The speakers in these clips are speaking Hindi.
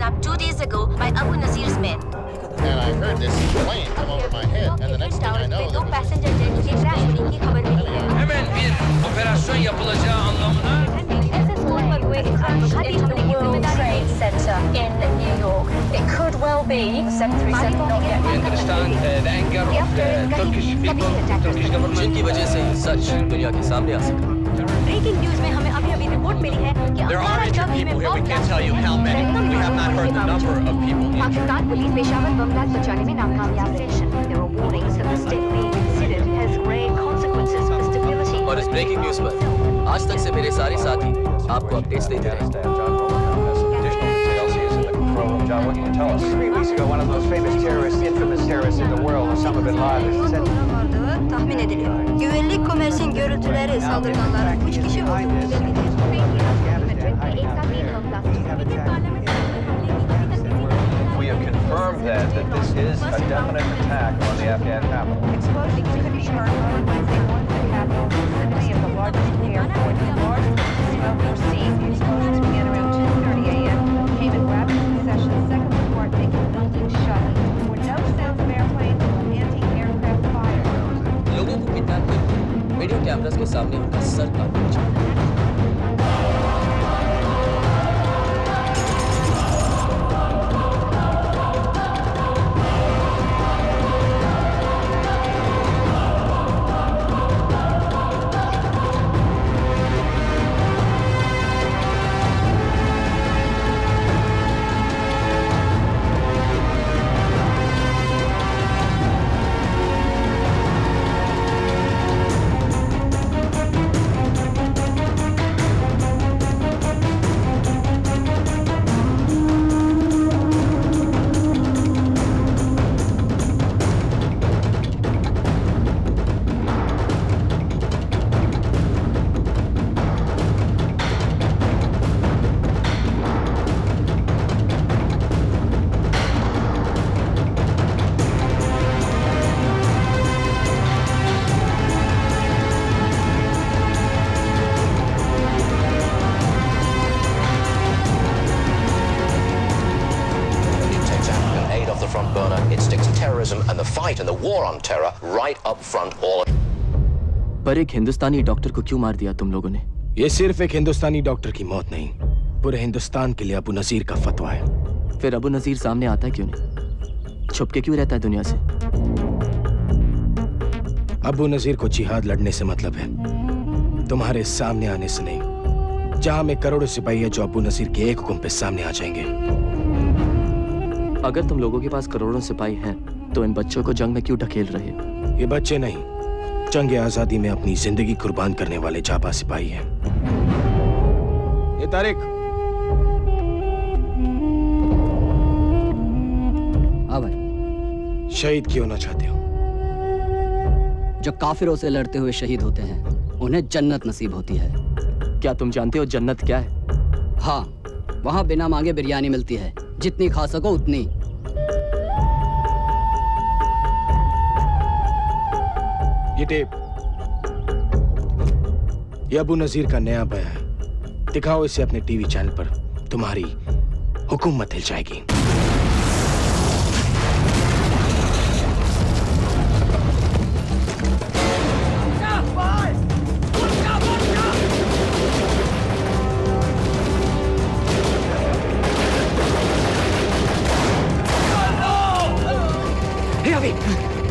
kidnapped 2 days ago by Abu Nazir's men. And I heard this plane come over my head, and the next thing I know, दो पैसेंजर जेट के क्रैश होने की खबर मिली है। Hemen bir operasyon yapılacağı anlamına. ऐसे स्कूल पर हुए आत्मघाती हमले की जिम्मेदारी Center in New York. It could well be 737 not yet. We understand the anger of the Turkish people, Turkish government. जिनकी वजह से सच दुनिया के सामने आ सका। ब्रेकिंग न्यूज में हमें अभी रिपोर्ट मिली है कि There are injured people here. We can't tell you how many. We have not heard the number of people injured. Pakistan police Peshawar bomb blast बचाने में नाकामयाब session. There are warnings that the state being considered has grave consequences for stability. और इस ब्रेकिंग न्यूज पर आज तक से मेरे सारे साथी आपको अपडेट्स देते रहे। John, what can you tell us? 3 weeks ago, one of the most famous terrorists, infamous terrorists in the world, Osama bin Laden, said... tahmin ediliyor. Güvenlik Komersin görüntüleri saldırganlar 3 kişi öldürüldü. We have confirmed that this is a definite attack on the Afghan capital. Explosions could be heard on Wednesday morning in the capital, vicinity of the largest airport. Large smoke was seen. Explosions began around 2:30 a.m. Came in rapid succession. Second report making the building shut. There were no sounds of airplanes or anti-aircraft fire. लोगों को किडनैप कर वीडियो कैमरास के सामने उनका सर काट दिया। And the fight and the war on terror right up front all. पर एक हिंदुस्तानी डॉक्टर को क्यों मार दिया तुम लोगों ने? ये सिर्फ एक हिंदुस्तानी डॉक्टर की मौत नहीं, पूरे हिंदुस्तान के लिए अबू नजीर का फतवा है। फिर अबू नजीर सामने आता है क्यों नहीं? छुप के क्यों रहता है दुनिया से? अबू नजीर को जिहाद लड़ने से मतलब है, तुम्हारे सामने आने से नहीं। जहां में करोड़ों सिपाही है जो अबू नजीर के एक हुक्म पे सामने आ जाएंगे। अगर तुम लोगों के पास करोड़ों सिपाही हैं, तो इन बच्चों को जंग में क्यों ढकेल रहे हो? ये बच्चे नहीं, जंग आजादी में अपनी जिंदगी कुर्बान करने वाले जाबा सिपाही हैं। ये तारिक। हाँ भाई। शहीद क्यों ना चाहते हो? जो काफिरों से लड़ते हुए शहीद होते हैं, उन्हें जन्नत नसीब होती है। क्या तुम जानते हो जन्नत क्या है? हाँ, वहाँ बिना मांगे बिरयानी मिलती है, जितनी खा सको उतनी। ये टेप, ये अबू नजीर का नया बयान है। दिखाओ इसे अपने टीवी चैनल पर, तुम्हारी हुकूमत हिल जाएगी।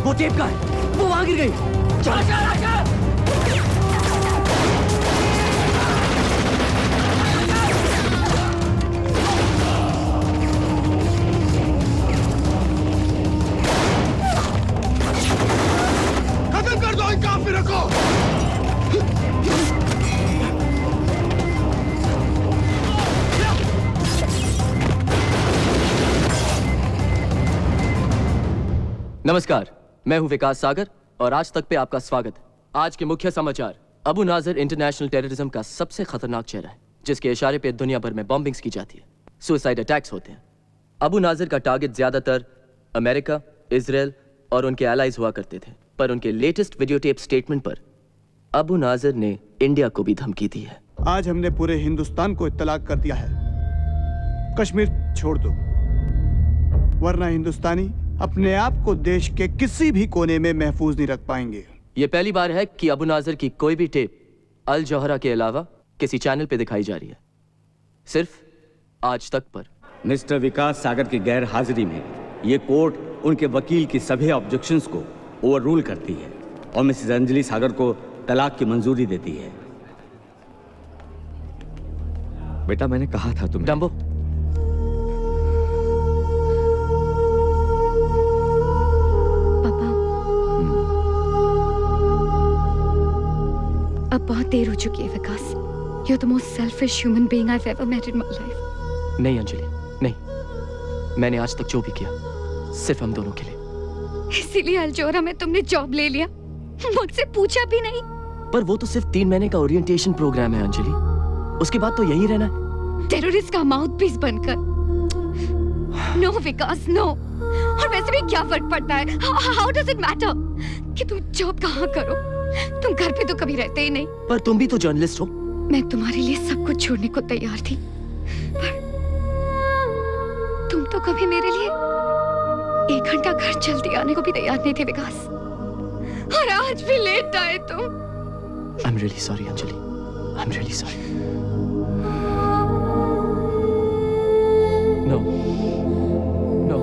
वो टेप का है, वो वहां गिर गई। चल। खत्म कर दो इन काफिरों को। नमस्कार, मैं हूं विकास सागर और आज तक पे आपका स्वागत है। आज के मुख्य समाचार। अबू नाजर इंटरनेशनल टेररिज्म का सबसे खतरनाक चेहरा है, जिसके इशारे पे दुनिया भर में बॉम्बिंग्स की जाती है, सुसाइड अटैक्स होते हैं। अबू नाजर का टारगेट ज्यादातर अमेरिका, इजराइल और उनके एलाइज हुआ करते थे, पर उनके लेटेस्ट वीडियो टेप स्टेटमेंट पर अबू नाजर ने इंडिया को भी धमकी दी है। आज हमने पूरे हिंदुस्तान को इत्तला कर दिया है कश्मीर छोड़ दो, वरना हिंदुस्तानी अपने आप को देश के किसी भी कोने में महफूज नहीं रख पाएंगे। ये पहली बार है कि अबू नाजर की कोई भी टेप अल जौहरा के अलावा किसी चैनल पे दिखाई जा रही है, सिर्फ आज तक पर। मिस्टर विकास सागर की गैर हाजिरी में ये कोर्ट उनके वकील की सभी ऑब्जेक्शंस को ओवररूल करती है और मिसेस अंजलि सागर को तलाक की मंजूरी देती है। बेटा मैंने कहा था तुम्हें। डम्बो, पापा, अब बहुत देर हो चुकी है विकास। You're the most selfish human being I've ever met in my life. नहीं अंजलि, नहीं। मैंने आज तक जो भी किया सिर्फ हम दोनों के लिए। इसीलिए अल्जोरा में तुमने जॉब ले लिया, मुझसे पूछा भी नहीं। पर वो तो सिर्फ 3 महीने का ओरिएंटेशन प्रोग्राम है अंजलि, उसके बाद तो यही रहना है। टेररिस्ट का माउथपीस बनकर। नो विकास, नो। और वैसे भी क्या फर्क पड़ता है? How does it matter कि तुम जॉब कहाँ करो? तुम घर पे तो कभी रहते ही नहीं। पर तुम भी तो जर्नलिस्ट हो। मैं तुम्हारे लिए सब कुछ छोड़ने को तैयार थी, पर तुम तो कभी मेरे लिए 1 घंटा घर जल्दी आने को भी तैयार नहीं थे विकास। और आज भी लेट आए तुम। I'm really sorry Anjali, I'm really sorry. No. No.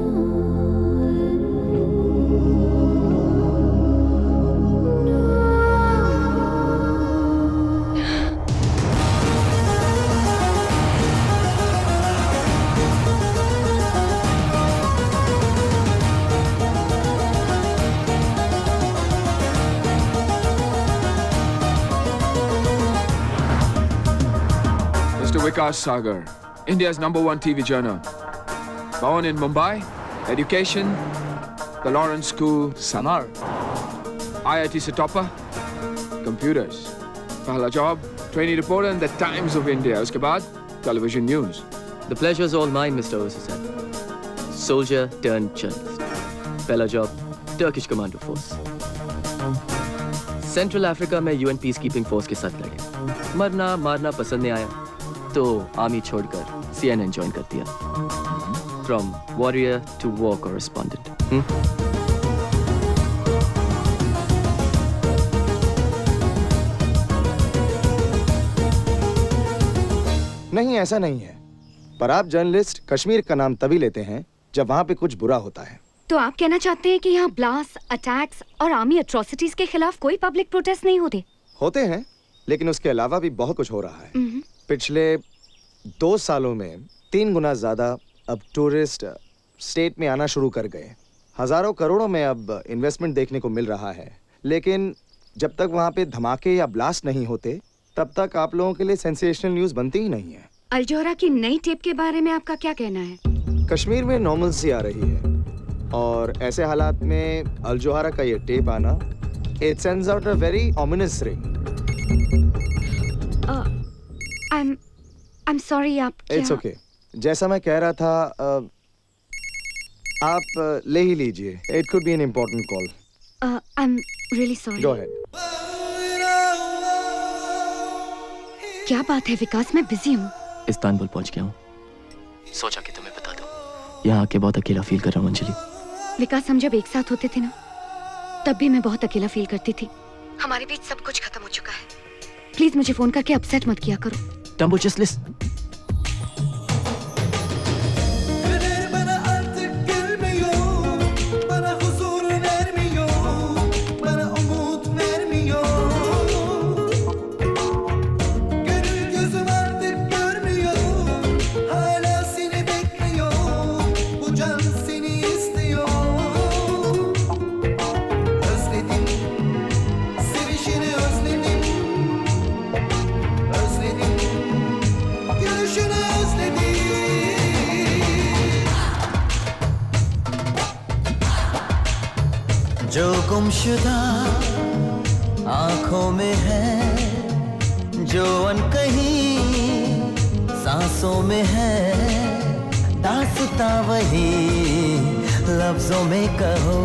Mr. Vikas Sagar, India's #1 TV journal. Born in Mumbai, education, the Lawrence School, Samar. IIT se topper, computers. Pehla job, trainee reporter in the Times of India. Uske baad, television news. The pleasure's all mine, Mr. Osasan. Soldier turned journalist. Pehla job, Turkish Commando Force. Central Africa में UN पीसकीपिंग फोर्स के साथ लड़े। मरना मारना पसंद नहीं आया तो आर्मी छोड़कर CNN ज्वाइन कर दिया। From warrior to war correspondent. नहीं, ऐसा नहीं है, पर आप जर्नलिस्ट कश्मीर का नाम तभी लेते हैं जब वहाँ पे कुछ बुरा होता है। तो आप कहना चाहते हैं कि यहाँ ब्लास्ट, अटैक्स और आर्मी एट्रोसिटीज के खिलाफ कोई पब्लिक प्रोटेस्ट नहीं होते? होते हैं, लेकिन उसके अलावा भी बहुत कुछ हो रहा है। पिछले 2 सालों में 3 गुना ज्यादा अब टूरिस्ट स्टेट में आना शुरू कर गए। हजारों करोड़ों में अब इन्वेस्टमेंट देखने को मिल रहा है, लेकिन जब तक वहाँ पे धमाके या ब्लास्ट नहीं होते तब तक आप लोगों के लिए सेंसेशनल न्यूज बनती ही नहीं है। अल जौहरा की नई टेप के बारे में आपका क्या कहना है? कश्मीर में नॉर्मलसी आ रही है और ऐसे हालात में अल जौहरा का ये टेप आना, it sends out a very ominous ring. I'm sorry, आप क्या? It's okay. जैसा मैं कह रहा था, आप ले ही लीजिए। It could be an important call. I'm really sorry. Go ahead. क्या बात है विकास, मैं बिजी हूँ। इस्तांबुल पहुंच गया हूँ, सोचा कि तुम्हें बता दूं। यहाँ आके बहुत अकेला फील कर रहा हूँ अंजलि। विकास, हम जब एक साथ होते थे ना, तब भी मैं बहुत अकेला फील करती थी। हमारे बीच सब कुछ खत्म हो चुका है। प्लीज मुझे फोन करके अपसेट मत किया करो। Dumbo, just listen. जो गुमशुदा आंखों में है, जो अनकही सांसों में है, दास्तां वही लफ्जों में कहो।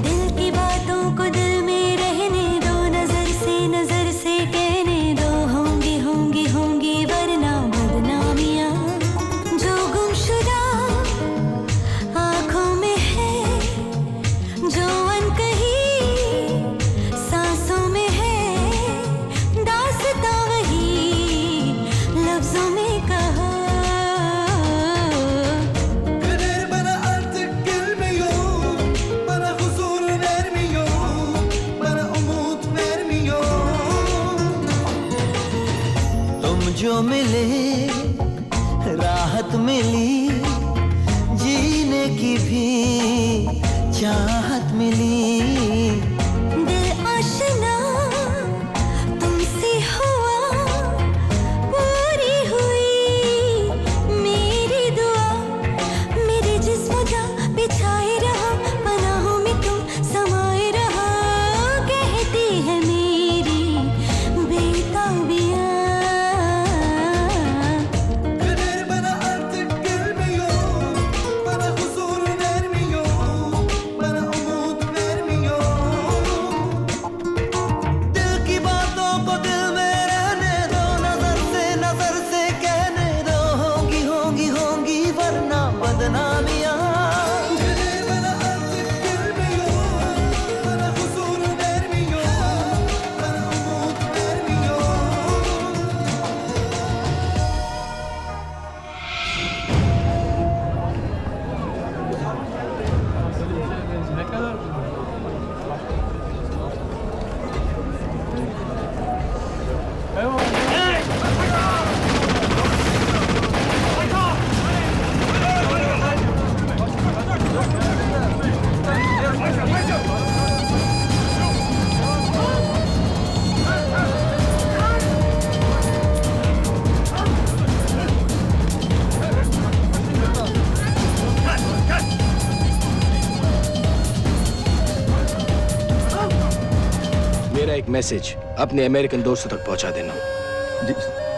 दिल की बातों को दिल में रहने दो, नजर से कहने दो, होंगी होंगी होंगी वरना बदनामियां। मिली, जीने की भी चाहत मिली। दिल आशना तुमसे हुआ, पूरी हुई मेरी दुआ। मेरे जिस्म जा बिछाए रहा, पनाहों में तुम समाए रहा। कहती है मेरी बेताबियां, Bana artık gelmiyor, bana huzur vermiyor, bana umut vermiyor. दिल की बातों को दिल में रहने दो, नजर से कहने दो, होंगी होंगी होंगी वरना बदनामियां। Bana artık gelmiyor, bana huzur vermiyor, bana umut vermiyor. मेरा एक मैसेज अपने अमेरिकन दोस्तों तक पहुंचा देना। जी,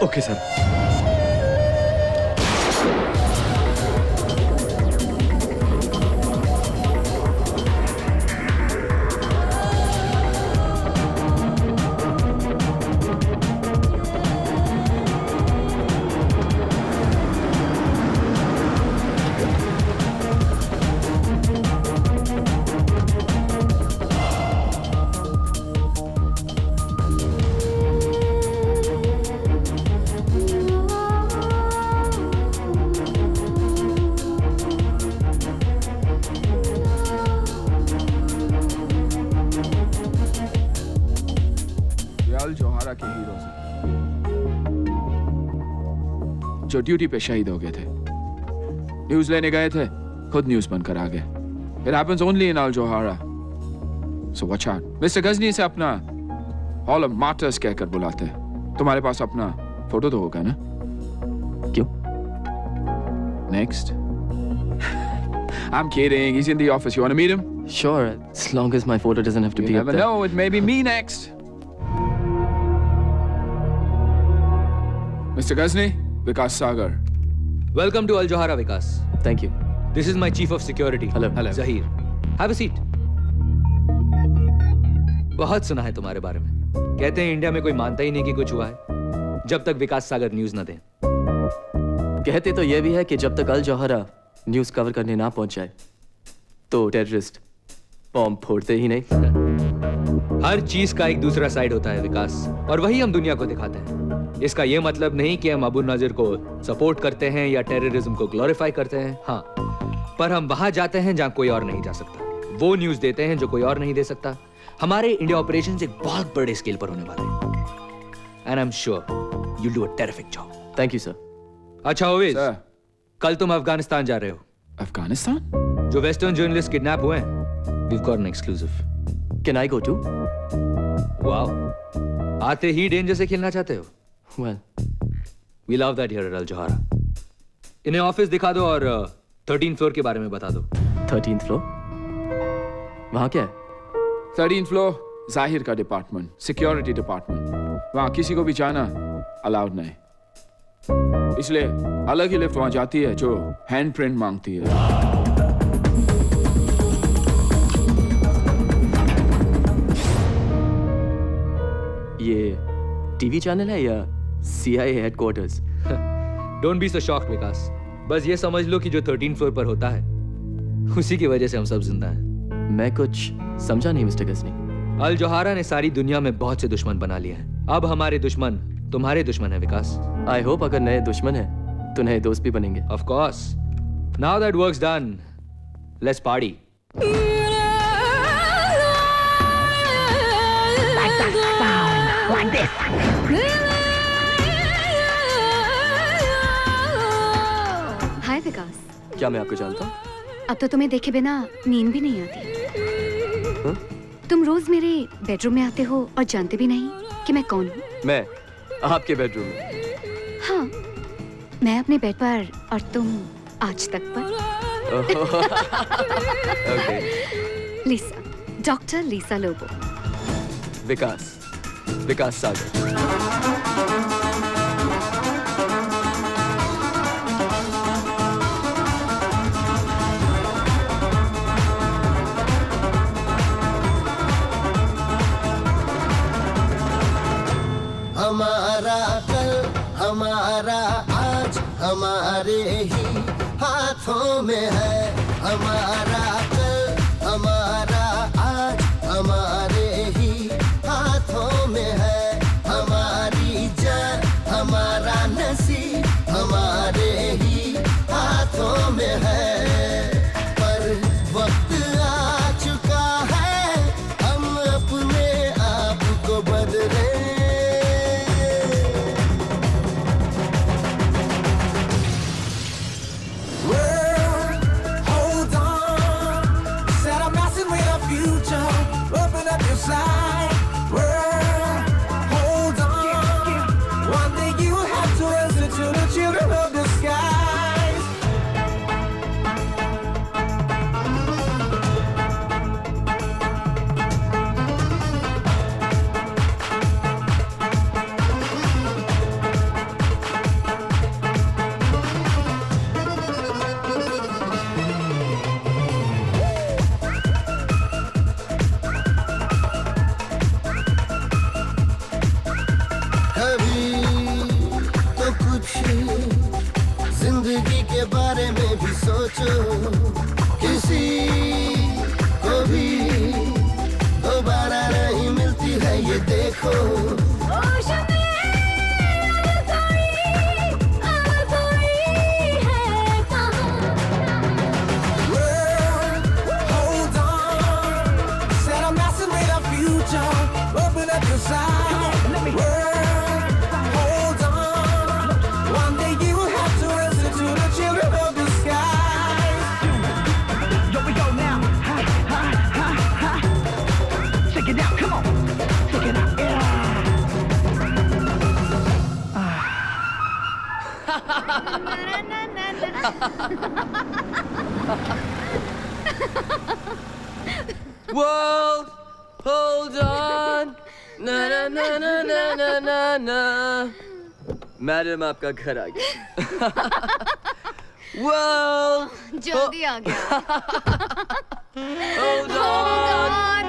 ओके सर। अल जोहारा के हीरोज हैं, जो ड्यूटी पे शहीद हो गए थे। न्यूज लेने गए थे, खुद न्यूज बनकर आ गए। It happens only in Al Johara. So watch out. Mister Ghajini से अपना हॉल ऑफ मार्टर्स कहकर बुलाते हैं। तुम्हारे पास अपना फोटो तो होगा ना? क्यों? Next. I'm kidding. He's in the office. You want to meet him? Sure, as long as my photo doesn't have to You be up never there. know. It may be me next. Mr. Ghazni, Vikas Sagar. Welcome to Al Johara, Vikas. Thank you. This is my chief of security. Hello. Zahir. Have a seat. बहुत सुना है तुम्हारे बारे में। कहते हैं इंडिया में कोई मानता ही नहीं कि कुछ हुआ है जब तक विकास सागर न्यूज न दें। कहते तो यह भी है कि जब तक अल जौहरा न्यूज कवर करने ना पहुंच जाए तो टेररिस्ट बॉम्ब फोड़ते ही नहीं। हर चीज का एक दूसरा साइड होता है विकास, और वही हम दुनिया को दिखाते हैं। इसका यह मतलब नहीं कि हम अबू नाजिर को सपोर्ट करते हैं या टेररिज्म को ग्लोरीफाई करते हैं। हाँ, पर हम वहां जाते हैं जहां कोई और नहीं जा सकता। वो न्यूज देते हैं जो कोई और नहीं दे सकता। हमारे इंडिया ऑपरेशंस एक बहुत बड़े स्केल पर होने वाले हैं। And I am sure you do a terrific job. Thank you sir. अच्छा ओवेज, कल तुम अफगानिस्तान जा रहे हो। अफगानिस्तान? जो वेस्टर्न जर्नलिस्ट किडनैप हुए हैं, we've got an exclusive. Can I go too? Wow. आते ही डेंजर से खेलना चाहते हो? Well, we love that here at Al Johara. इन्हें ऑफिस दिखा दो और 13th फ्लोर के बारे में बता दो। 13th floor? वहाँ क्या है? 13th फ्लोर जाहिर का डिपार्टमेंट, सिक्योरिटी डिपार्टमेंट। वहाँ किसी को भी जाना अलाउड नहीं, इसलिए अलग ही लिफ्ट वहाँ जाती है जो हैंड प्रिंट मांगती है। ये टीवी चैनल है या CIA headquarters? Don't be so shocked Vikas. बस ये समझ लो कि जो 13th फ्लोर पर होता है उसी की वजह से हम सब जिंदा हैं। मैं कुछ समझा नहीं मिस्टर गजनी। अल जोहारा ने सारी दुनिया में बहुत से दुश्मन बना लिए हैं। अब हमारे दुश्मन तुम्हारे दुश्मन है विकास। आई होप अगर नए दुश्मन है तो नए दोस्त भी बनेंगे। Of course. Now that works done, let's party. Like this. Hi विकास? क्या मैं आपको जानता हूँ? अब तो तुम्हें देखे बिना नींद भी नहीं आती। हाँ? तुम रोज मेरे बेडरूम में आते हो और जानते भी नहीं कि मैं कौन हूँ। मैं आपके बेडरूम में? हाँ, मैं अपने बेड पर और तुम आज तक पर। ओके। लिसा, डॉक्टर लिसा लोबो। विकास सागर। हमारा कल हमारा आज हमारे ही हाथों में है। हमारा कल हमारा आज हमारे ही हाथों में है। हमारी जान हमारा नसीब हमारे ही हाथों में है। पर वक्त आ चुका है हम अपने आप को बदले। जिंदगी के बारे में भी सोचो। किसी को भी दोबारा नहीं मिलती है ये देखो। World, hold on. Na na na na na na na na. Madam आपका घर आ गया। World, जल्दी आ गया। hold on.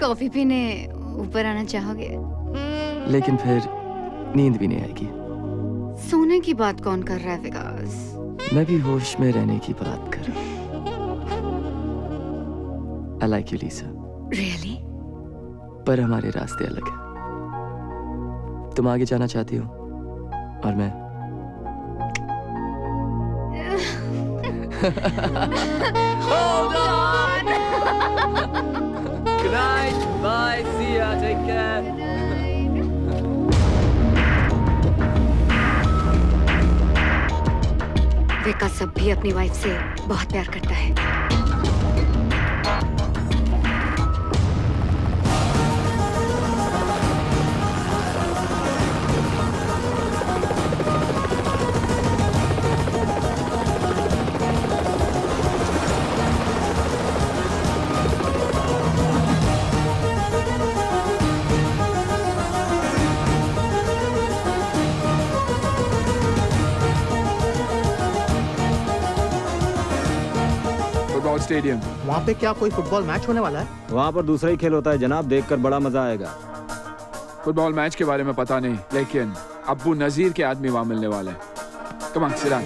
कॉफी पीने ऊपर आना चाहोगे? लेकिन फिर नींद भी नहीं आएगी। सोने की बात कौन कर रहा है विकास? मैं भी होश में रहने की बात कर रहा हूँ। I like you, Lisa. Really? पर हमारे रास्ते अलग हैं। तुम आगे जाना चाहती हो और मैं Hold on. Good night. Bye. See ya. Take care. विकास अब भी अपनी वाइफ से बहुत प्यार करता है। स्टेडियम। वहाँ पे क्या कोई फुटबॉल मैच होने वाला है? वहाँ पर दूसरा ही खेल होता है जनाब, देखकर बड़ा मजा आएगा। फुटबॉल मैच के बारे में पता नहीं, लेकिन अब्बू नजीर के आदमी वहाँ मिलने वाले हैं। Come on, sit down.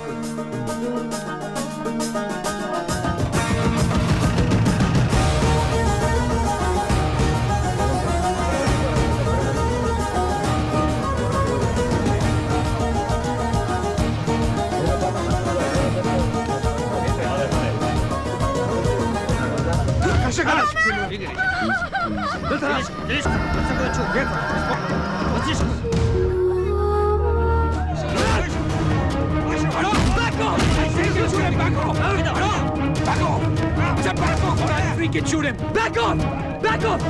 Back off! Back off! Step back off or I'll freaking shoot him! Back off! Back off!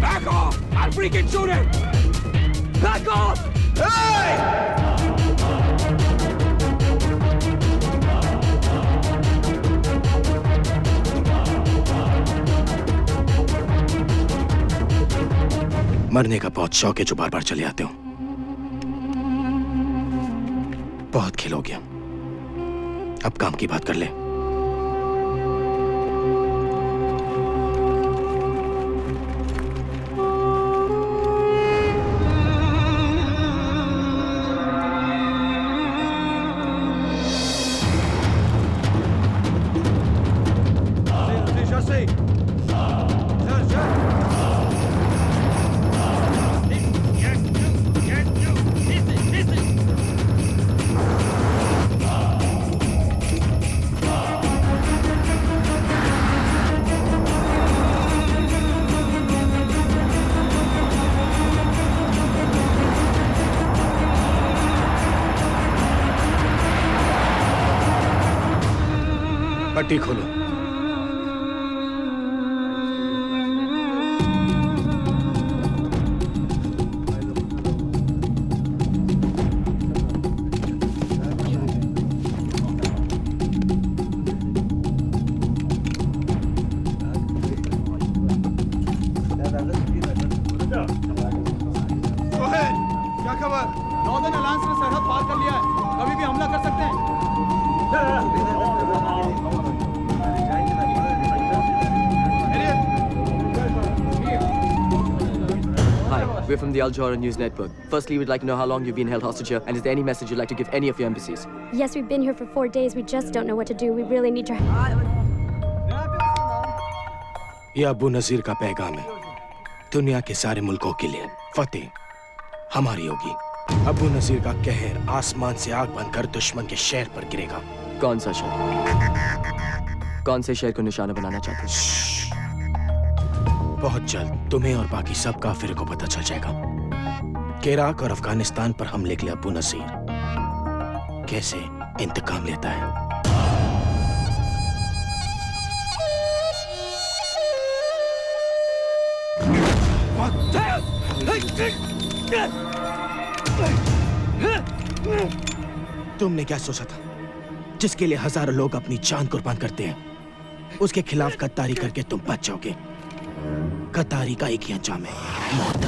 Back off! I'll freaking shoot him! Back off! मरने का बहुत शौक है जो बार बार चले आते हो। बहुत खेल हो गया, अब काम की बात कर ले। पट्टी खोलो। क्या खबर? नॉर्दर्न अलायंस ने सरहद पार कर लिया है, कभी भी हमला कर सकते हैं। We're from the Al Jazeera News Network. Firstly, we'd like to know how long you've been held hostage here, and is there any message you'd like to give any of your embassies? Yes, we've been here for 4 days. We just don't know what to do. We really need your help. यह अबू नजीर का पैगाम है दुनिया के सारे मुल्कों के लिए। फतेह हमारी होगी। अबू नजीर का कहर आसमान से आग बनकर दुश्मन के शहर पर गिरेगा। कौन सा शहर? कौन से शहर को निशाना बनाना चाहते हैं? बहुत जल्द तुम्हें और बाकी सब काफिर को पता चल जाएगा कि इराक और अफगानिस्तान पर हमले के लिए अबू नजीर कैसे इंतकाम लेता है। तुमने क्या सोचा था जिसके लिए हजारों लोग अपनी जान कुर्बान करते हैं, उसके खिलाफ गद्दारी करके तुम बच जाओगे। गद्दारी का एक ही अंजाम है, मौत।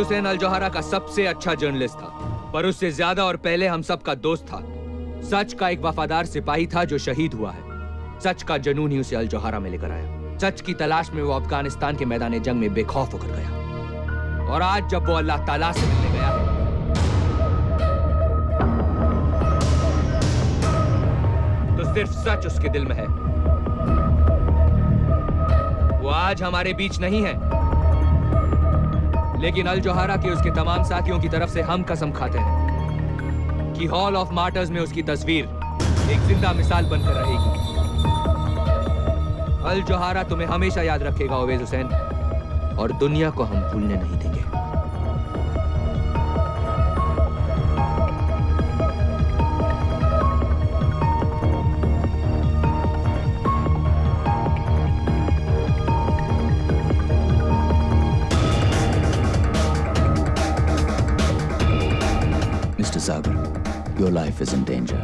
हुसैन अल जोहरा का सबसे अच्छा जर्नलिस्ट था, पर उससे ज्यादा और पहले हम सबका दोस्त था। सच का एक वफादार सिपाही था जो शहीद हुआ है। सच का जुनून ही उसे अल जोहरा में लेकर आया। सच की तलाश में वो अफगानिस्तान के मैदान जंग में बेखौफ होकर गया। और आज जब वो अल्लाह ताला से मिलने गया है, तो सिर्फ सच उसके दिल में है। वो आज हमारे बीच नहीं है, लेकिन अल जोहरा के उसके तमाम साथियों की तरफ से हम कसम खाते हैं कि हॉल ऑफ मार्टर्स में उसकी तस्वीर एक जिंदा मिसाल बनकर रहेगी। अल जोहरा तुम्हें हमेशा याद रखेगा ओवैस हुसैन, और दुनिया को हम भूलने नहीं देंगे। Mr. Sagar, your life is in danger.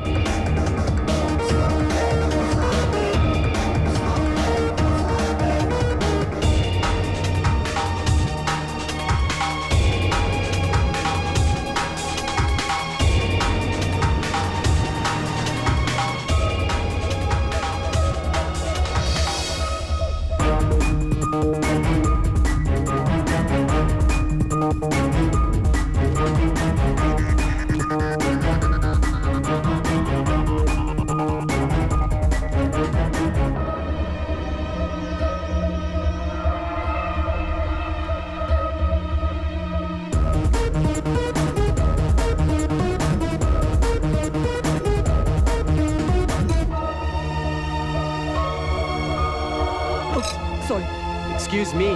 Excuse me.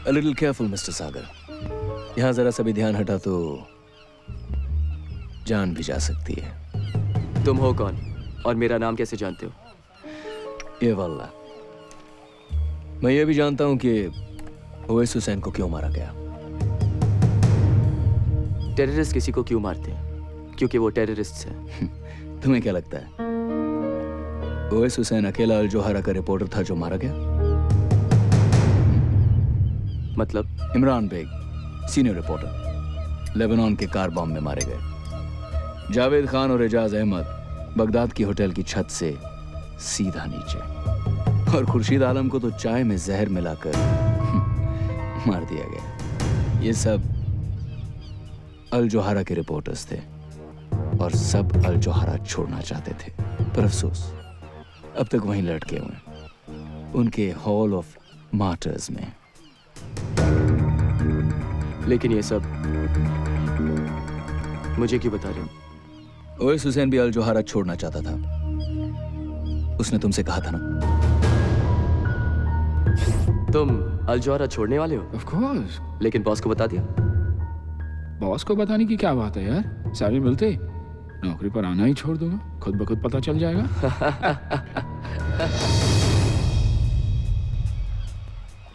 A little careful, Mr. Sagar. यहाँ जरा सा भी ध्यान हटा तो जान भी जा सकती है। तुम हो कौन और मेरा नाम कैसे जानते हो? ये वल्ला, मैं ये भी जानता हूं कि ओवैस हुसैन को क्यों मारा गया। टेररिस्ट किसी को क्यों मारते हैं? क्योंकि वो टेररिस्ट है। तुम्हें क्या लगता है ओवैस हुसैन अकेला अल जोहरा का रिपोर्टर था जो मारा गया? मतलब? Imran Baig, senior reporter, Lebanon के कार बॉम्ब में मारे गए। जावेद खान और एजाज अहमद बगदाद की होटल की छत से सीधा नीचे, और खुर्शीद आलम को तो चाय में जहर मिलाकर मार दिया गया। ये सब अल जोहरा के रिपोर्टर्स थे और सब अल जोहरा छोड़ना चाहते थे, पर अफसोस अब तक वहीं लटके हुए हैं उनके हॉल ऑफ मार्टर्स में। लेकिन ये सब मुझे क्यों बता रहे हो? ओवैस हुसैन भी अल जोहरा छोड़ना चाहता था। उसने तुमसे कहा था ना। तुम अल जोहरा छोड़ने वाले हो? Of course. लेकिन बॉस को बता दिया? बॉस को बताने की क्या बात है यार? सैलरी मिलते नौकरी पर आना ही छोड़ दूंगा, खुद ब खुद पता चल जाएगा।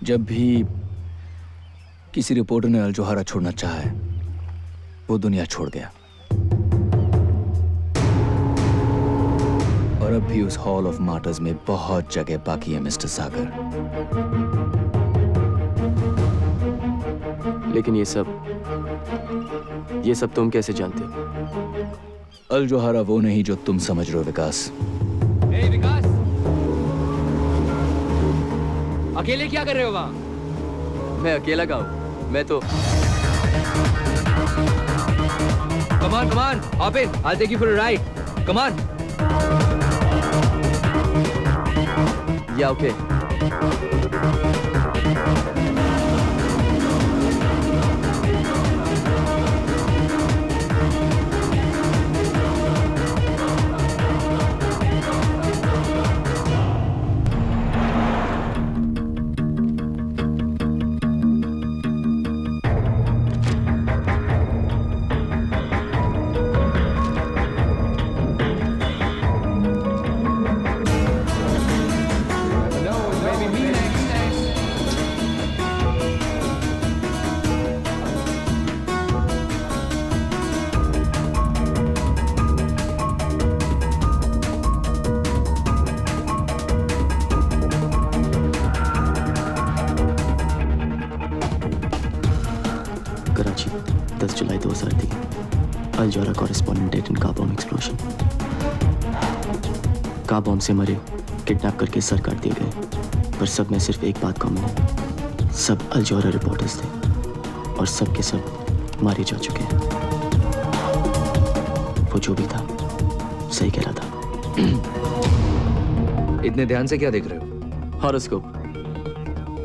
जब भी किसी रिपोर्टर ने अल जोहरा छोड़ना चाहा है, वो दुनिया छोड़ गया, और अब भी उस हॉल ऑफ मार्टर्स में बहुत जगह बाकी है मिस्टर सागर। लेकिन ये सब तुम कैसे जानते हो? अल जोहरा वो नहीं जो तुम समझ रहे हो विकास। ए विकास, अकेले क्या कर रहे हो वहां? मैं अकेला का हूं। मैं तो Come on, hop in. I'll take you for a ride. Come on. Yeah, okay. Maybe me 10 July 2003 Al Jauhara correspondent dead in car bomb explosion. Car bomb से मरे, किडनैप करके सर काट दिए गए, पर सब में सिर्फ एक बात कॉमन है, सब अल जौहरा रिपोर्टर्स थे और सब के सब मारे जा चुके हैं। वो जो भी था सही कह रहा था। इतने ध्यान से क्या देख रहे हो? हॉरोस्कोप।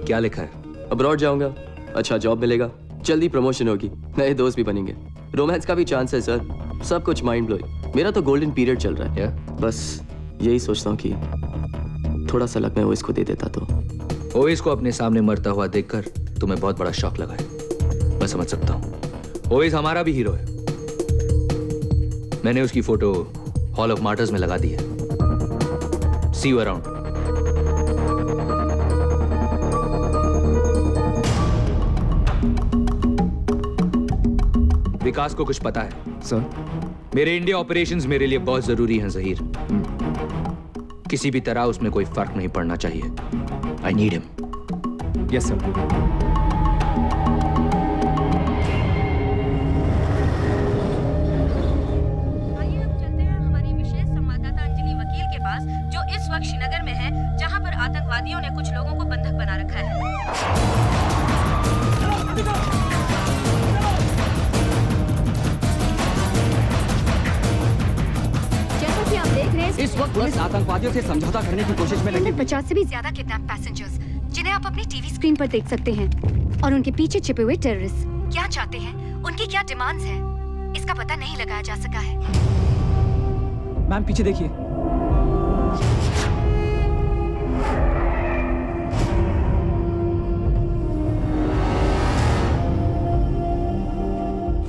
क्या लिखा है? अब्रॉड जाऊंगा, अच्छा जॉब मिलेगा, जल्दी प्रमोशन होगी, नए दोस्त भी बनेंगे, रोमांस का भी चांस है सर, सब कुछ माइंड ब्लोइंग। मेरा तो गोल्डन पीरियड चल रहा है। बस यही सोचता हूँ कि थोड़ा सा लक मैं ओएस को दे देता तो। ओएस को अपने सामने मरता हुआ देखकर तुम्हें बहुत बड़ा शॉक लगा है, मैं समझ सकता हूँ। ओएस हमारा भी हीरो है। मैंने उसकी फोटो हॉल ऑफ मार्टर्स में लगा दी है। सी यू अराउंड। विकास को कुछ पता है सर? मेरे इंडिया ऑपरेशंस मेरे लिए बहुत जरूरी हैं जहीर। किसी भी तरह उसमें कोई फर्क नहीं पड़ना चाहिए। I need him. Yes sir. जो इस वक्त श्रीनगर में है, जहां पर आतंकवादियों ने कुछ लोगों को बंधक बना रखा है। जैसा कि आप देख रहे हैं, इस वक्त पुलिस आतंकवादियों से समझौता करने की कोशिश में लगी। 50 से भी ज्यादा किडनैप पैसेंजर्स, जिन्हें आप अपनी टीवी स्क्रीन पर देख सकते हैं, और उनके पीछे छिपे हुए टेररिस्ट क्या चाहते हैं, उनकी क्या डिमांड्स हैं, इसका पता नहीं लगाया जा सका है। मैम पीछे देखिए।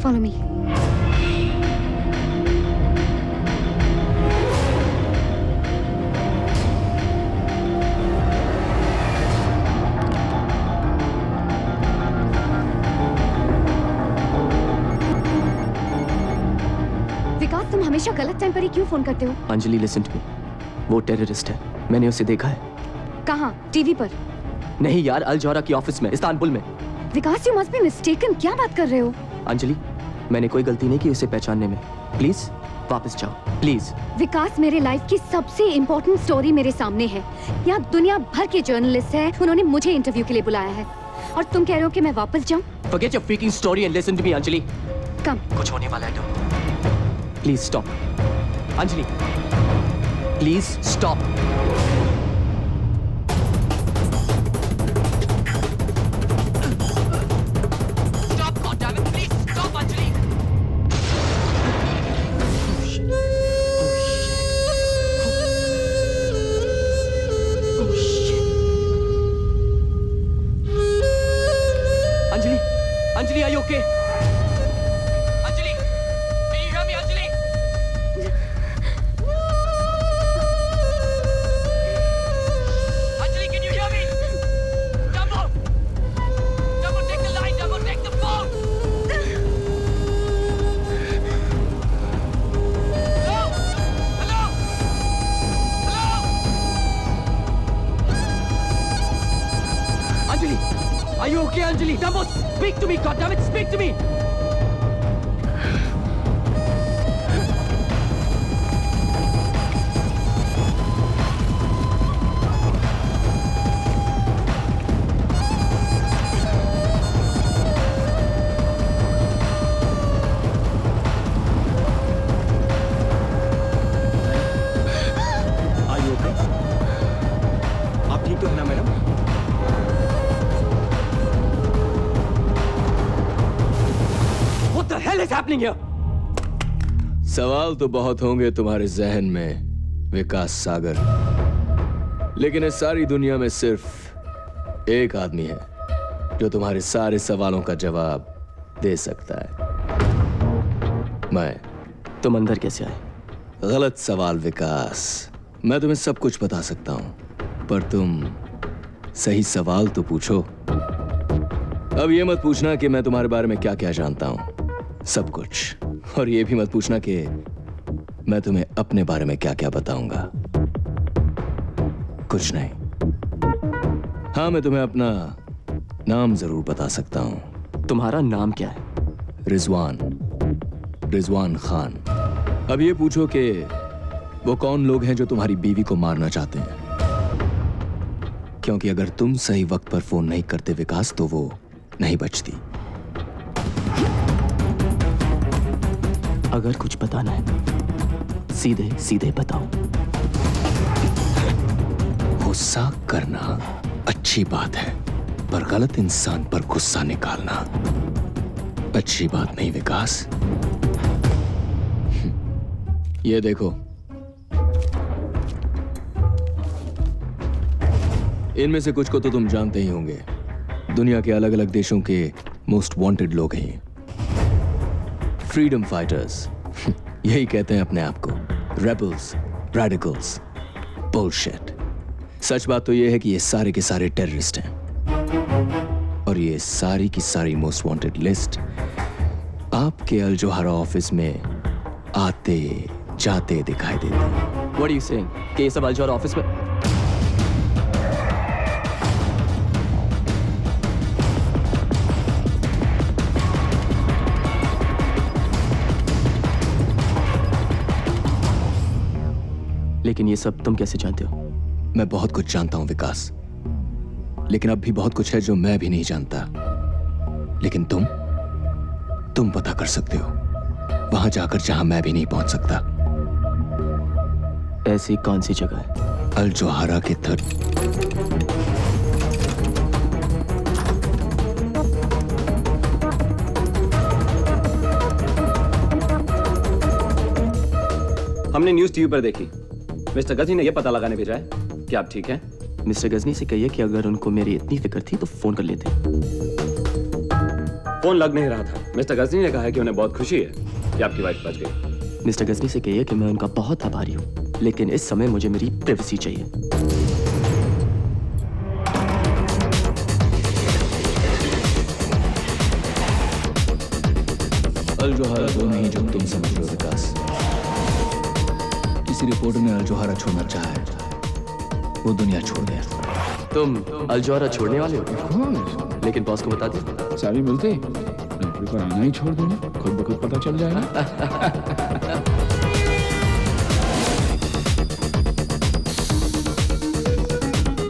Follow me. विकास, तुम हमेशा गलत टाइम पर ही क्यों फोन करते हो? अंजलि लिसन टू मी, वो टेररिस्ट है, मैंने उसे देखा है। कहाँ? टीवी पर? नहीं यार, अल जौहरा की ऑफिस में, इस्तांबुल में। विकास, यू मस्ट बी मिस्टेकन। क्या बात कर रहे हो? अंजलि, मैंने कोई गलती नहीं की उसे पहचानने में, प्लीज वापस जाओ प्लीज। विकास, मेरे लाइफ की सबसे इम्पोर्टेंट स्टोरी मेरे सामने है। यहाँ दुनिया भर के जर्नलिस्ट हैं, उन्होंने मुझे इंटरव्यू के लिए बुलाया है, और तुम कह रहे हो कि मैं वापस जाऊँ? Forget your freaking story and listen to me, Anjali. Come. कुछ होने वाला है तो। Please stop, Anjali. Please stop. Anjali, are you okay? Anjali, can you hear me, Anjali? Anjali, can you hear me? Dumbo, take the line, Dumbo, take the phone. Hello? Hello? Hello? Anjali, are you okay, Anjali? Dumbo, speak to me, goddammit, speak to me! Are you okay? आप ठीक तो है ना madam? What the hell is happening here? सवाल तो बहुत होंगे तुम्हारे जहन में, विकास सागर, लेकिन इस सारी दुनिया में सिर्फ एक आदमी है जो तुम्हारे सारे सवालों का जवाब दे सकता है। मैं। तुम अंदर कैसे आए? गलत सवाल विकास। मैं तुम्हें सब कुछ बता सकता हूं, पर तुम सही सवाल तो पूछो। अब ये मत पूछना कि मैं तुम्हारे बारे में क्या क्या जानता हूं, सब कुछ। और ये भी मत पूछना कि मैं तुम्हें अपने बारे में क्या क्या बताऊंगा, कुछ नहीं। हाँ, मैं तुम्हें अपना नाम जरूर बता सकता हूं। तुम्हारा नाम क्या है? रिजवान खान। अब ये पूछो कि वो कौन लोग हैं जो तुम्हारी बीवी को मारना चाहते हैं, क्योंकि अगर तुम सही वक्त पर फोन नहीं करते विकास तो वो नहीं बचती। अगर कुछ बताना है सीधे सीधे बताओ। गुस्सा करना अच्छी बात है, पर गलत इंसान पर गुस्सा निकालना अच्छी बात नहीं विकास। ये देखो, इनमें से कुछ को तो तुम जानते ही होंगे। दुनिया के अलग अलग देशों के मोस्ट वांटेड लोग हैं, फ्रीडम फाइटर्स। यही कहते हैं अपने आप को, रेबल्स, रेडिकल्स, बुलशिट। सच बात तो यह है कि ये सारे के सारे टेररिस्ट हैं, और ये सारी की सारी मोस्ट वांटेड लिस्ट आपके अल जोहरा ऑफिस में आते जाते दिखाई देती है। What are you saying? कि ये सब अल जोहरा ऑफिस में? लेकिन ये सब तुम कैसे जानते हो? मैं बहुत कुछ जानता हूं विकास, लेकिन अब भी बहुत कुछ है जो मैं भी नहीं जानता। लेकिन तुम पता कर सकते हो, वहां जाकर जहां मैं भी नहीं पहुंच सकता। ऐसी कौन सी जगह है? अल जोहरा के थर्ड। हमने न्यूज़ टीवी पर देखी। मिस्टर गजनी ने यह पता लगाने भेजा है कि आप ठीक हैं। मिस्टर गजनी से कहिए कि अगर उनको मेरी इतनी फिक्र थी तो फोन कर लेते। फोन लग नहीं रहा था। मिस्टर गजनी ने कहा है कि उन्हें बहुत खुशी है कि आपकी वाइफ बच गई। मिस्टर गजनी से कहिए कि मैं उनका बहुत आभारी हूँ, लेकिन इस समय मुझे मेरी प्राइवेसी चाहिए। अल जोहरा वो नहीं जो तुम समझ रहे हो विकास। किसी रिपोर्टर ने अल जोहरा छोड़ना चाहा है, वो दुनिया छोड़ गया। तुम अल जोहरा छोड़ने वाले हो? लेकिन बॉस को बता दे। सारी मिलते नौकरी पर आना ही छोड़ दूंगा, खुद ब खुद पता चल जाएगा।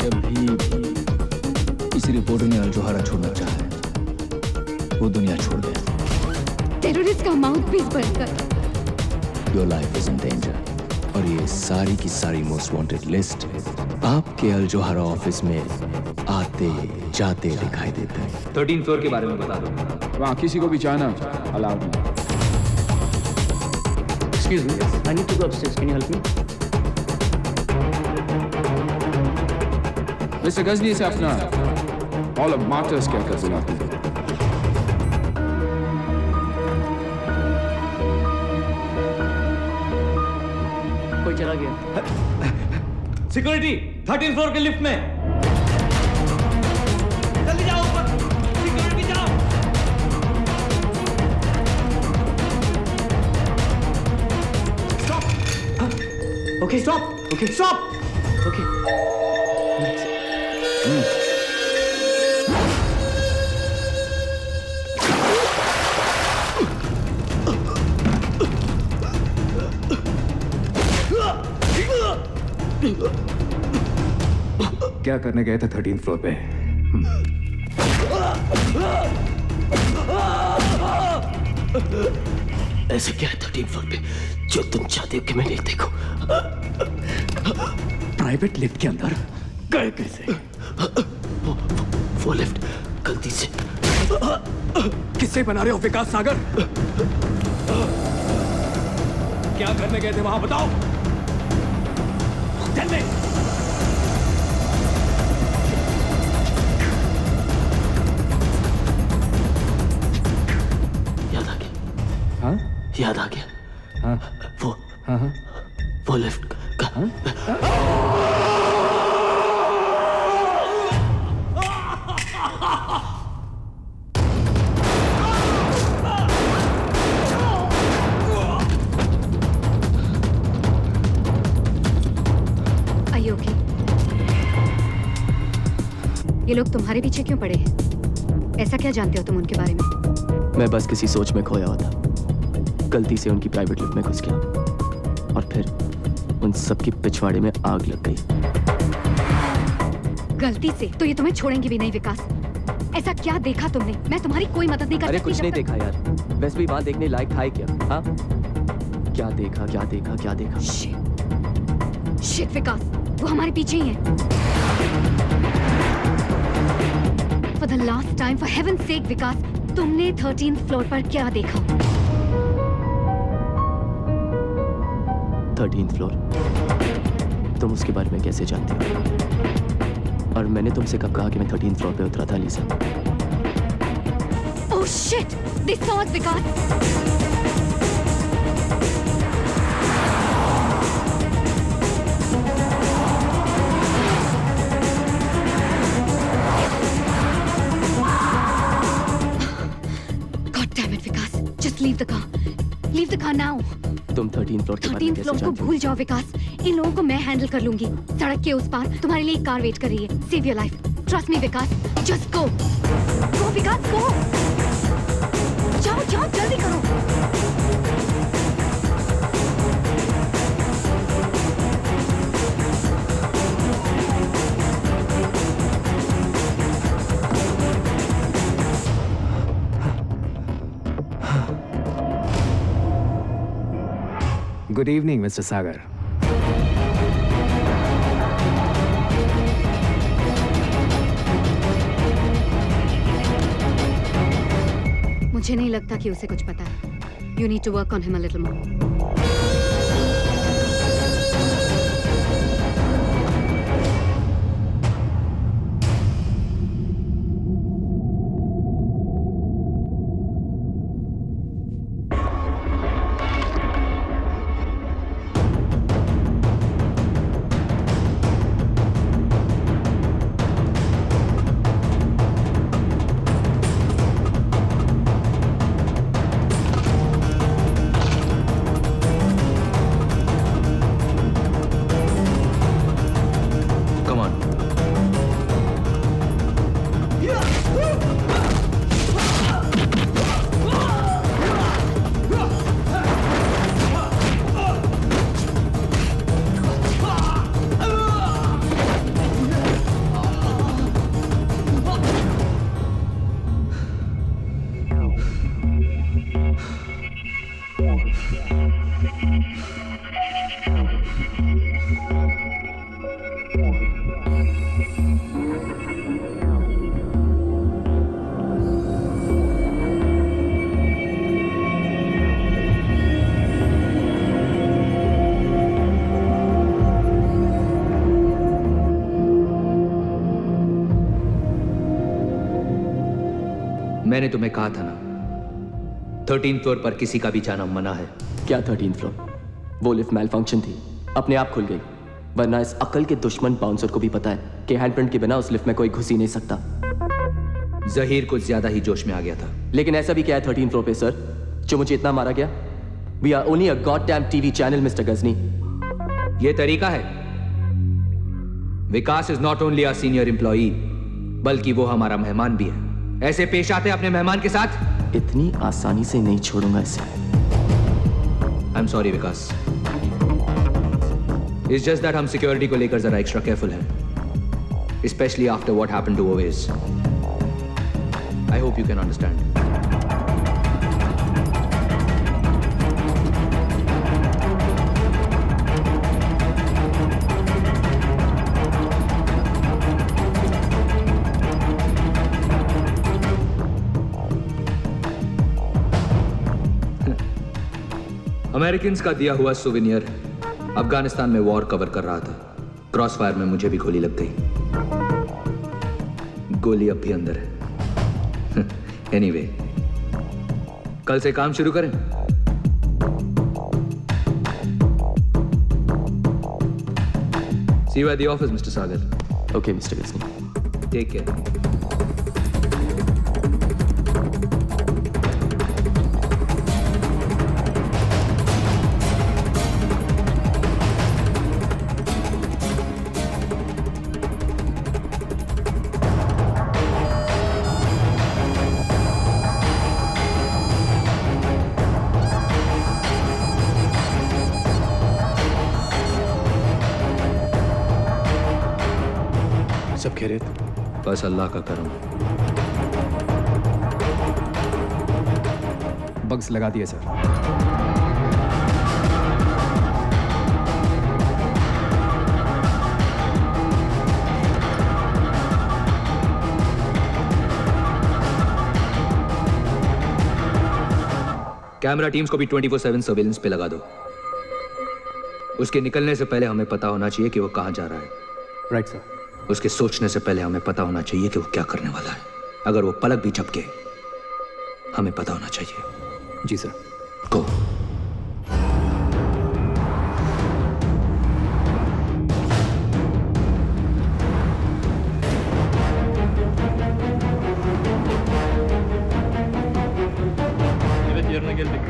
जब भी किसी रिपोर्टर ने अल जोहरा छोड़ना चाहा है, वो दुनिया छोड़ गया। टेररिस्ट का माउथ पीस बनकर। Your life is in danger। और ये सारी की सारी मोस्ट वांटेड लिस्ट आपके अल जोहरा ऑफिस में आते जाते दिखाई देते हैं। 13th फ्लोर के बारे में बता दो। वहाँ किसी को भी जाना अलाउड नहीं। Excuse me, I need to go upstairs. Can you help me? Mister Ghajini से अपना Hall of Martyrs कहकर बुलाते हैं। कोई चला गया। सिक्योरिटी 13th फ्लोर के लिफ्ट में। जल्दी जाओ ऊपर, सिक्योरिटी जाओ। Stop. Okay, stop. Okay, stop. Okay. क्या करने गए थे 13th फ्लोर पे? ऐसे क्या है 13th फ्लोर पे जो तुम चाहते हो कि मैं नहीं देखूं? प्राइवेट लिफ्ट के अंदर गए कैसे? वो लिफ्ट गलती से। किससे बना रहे हो विकास सागर? क्या करने गए थे वहां बताओ? जल्दी। याद आ गया। हाँ? याद आ गया। हाँ? वो लिफ्ट का। ये लोग तुम्हारे पीछे क्यों पड़े हैं? ऐसा क्या जानते हो तुम उनके बारे में? मैं बस किसी सोच में खोया हुआ था, गलती से उनकी प्राइवेट लिफ्ट में घुस गया और फिर उन सबकी पिछवाड़े में आग लग गई। गलती से? तो ये तुम्हें छोड़ेंगे भी नहीं विकास। ऐसा क्या देखा तुमने? मैं तुम्हारी कोई मदद नहीं कर सकती। अरे कुछ नहीं देखा यार, वैसे भी वहां देखने लायक था ही क्या? हाँ, क्या देखा क्या देखा क्या देखा? शिट विकास, वो हमारे पीछे ही है। For the last time, for heaven's sake विकास, तुमने 13th फ्लोर पर क्या देखा? 13th floor? तुम उसके बारे में कैसे जानती हो? और मैंने तुमसे कब कहा कि मैं 13th फ्लोर पे उतरा था लीसा? Oh shit! They saw us, Vikas! God damn it, Vikas! Just leave the car. Leave the car now. तुम 13th फ्लोर के बारे में 13th कैसे फ्लोर को जानती हो? भूल जाओ विकास। इन लोगों को मैं हैंडल कर लूंगी। सड़क के उस पार तुम्हारे लिए एक कार वेट कर रही है। Save your life. Trust me Vikas. Just go. Go Vikas, go. जाओ जाओ, जल्दी करो। Good evening, Mr. Sagar. मुझे नहीं लगता कि उसे कुछ पता है। You need to work on him a little more. मैंने तुम्हें कहा था ना, 13th फ्लोर पर किसी का भी जाना मना है। क्या 13th फ्लोर? वो लिफ्ट मैल फंक्शन थी, अपने आप खुल गई। वरना इस अकल के दुश्मन बाउंसर को भी पता है कि हैंडप्रिंट के बिना उस लिफ्ट में कोई घुस ही नहीं सकता। जहीर कुछ ज्यादा ही जोश में आ गया था। लेकिन ऐसा भी क्या है 13th फ्लोर पे सर, जो मुझे इतना मारा गया? We are only a goddamn TV channel, Mr. Ghazni. ये तरीका है। Vikas is not only our senior employee, बल्कि वो हमारा मेहमान भी है। ऐसे पेश आते हैं अपने मेहमान के साथ? इतनी आसानी से नहीं छोड़ूंगा इसे। I am sorry Vikas. It's just that हम सिक्योरिटी को लेकर जरा एक्स्ट्रा केयरफुल हैं, specially after what happened to Owais. I hope you can understand. Americans का दिया हुआ सुवेनियर अफगानिस्तान में वॉर कवर कर रहा था। क्रॉस फायर में मुझे भी गोली लग गई। गोली अब भी अंदर है। एनीवे, कल से काम शुरू करें। See you at the office, Mr. Sagar. Okay, Mr. Ghazni. Take care. सब खैरियत? बस अल्लाह का करम। बग्स लगा दिए सर। कैमरा टीम्स को भी 24/7 सर्वेलेंस पे लगा दो। उसके निकलने से पहले हमें पता होना चाहिए कि वो कहाँ जा रहा है। Right sir. उसके सोचने से पहले हमें पता होना चाहिए कि वो क्या करने वाला है। अगर वो पलक भी झपके हमें पता होना चाहिए। जी sir. Go. yerine geldik.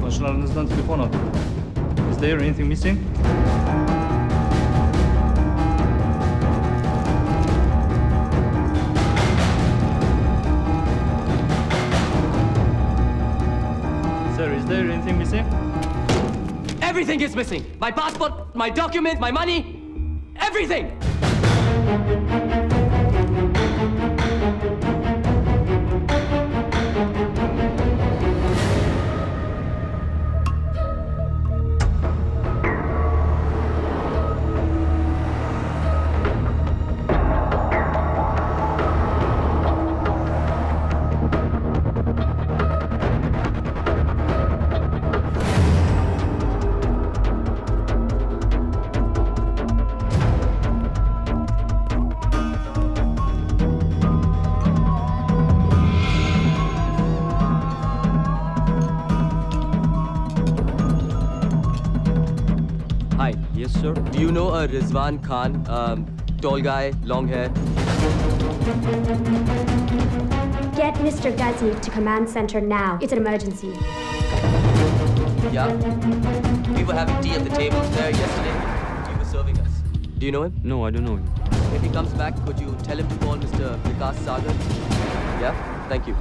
Komşularınızdan telefon aldım. Is there anything missing? Sir, is there anything missing? Everything is missing. My passport, my document, my money, everything. Hi. Yes, sir. Do you know a Rizwan Khan? Tall guy, long hair. Get Mr. Ghazni to command center now. It's an emergency. Yeah. We were having tea at the table there yesterday. He was serving us. Do you know him? No, I don't know him. If he comes back, could you tell him to call Mr. Vikas Sagar? Yeah? Thank you.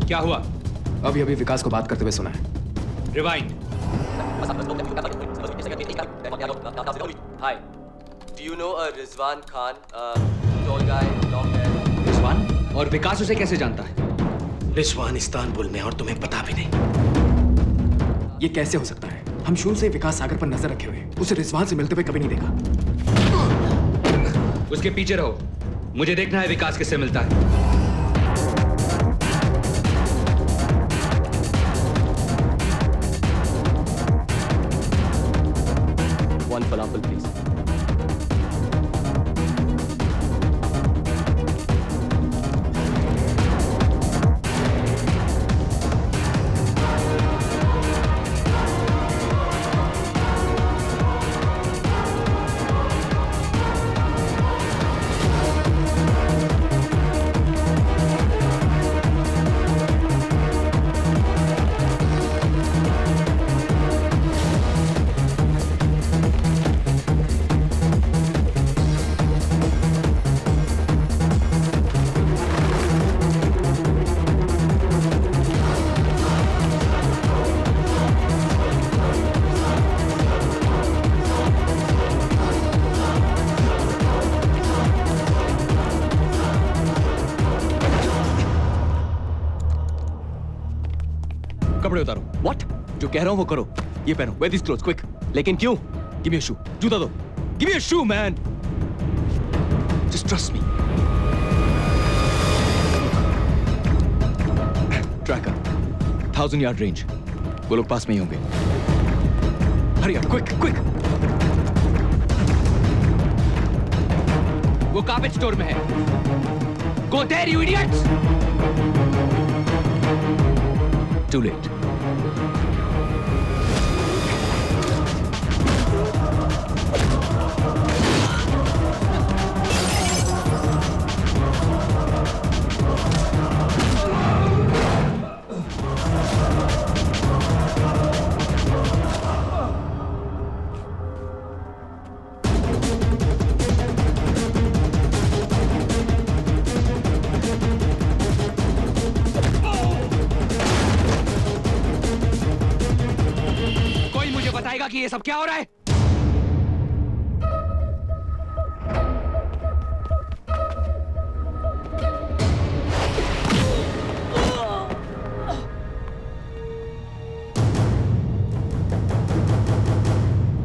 क्या हुआ? अभी विकास को बात करते हुए सुना है। Rewind. Hi. Do you know a Rizwan Khan? Tall guy, long hair. Rizwan? और विकास उसे कैसे जानता है? रिजवान इस्तांबुल में और तुम्हें पता भी नहीं। ये कैसे हो सकता है? हम शुरू से विकास सागर पर नजर रखे हुए। उसे रिजवान से मिलते हुए कभी नहीं देखा। उसके पीछे रहो। मुझे देखना है विकास किससे मिलता है। One falafel, please. कपड़े उतारो। What? जो कह रहा हूँ वो करो। ये पहनो। Wear these clothes, quick. लेकिन क्यों? Give me a shoe. जूता दो। Give me a shoe, man. Just trust me. Tracker. 1000 yard range. वो लोग पास में ही होंगे। Hurry up, quick, quick. वो कार्पेट स्टोर में है। Go there, you idiots! Too late. ये सब क्या हो रहा है?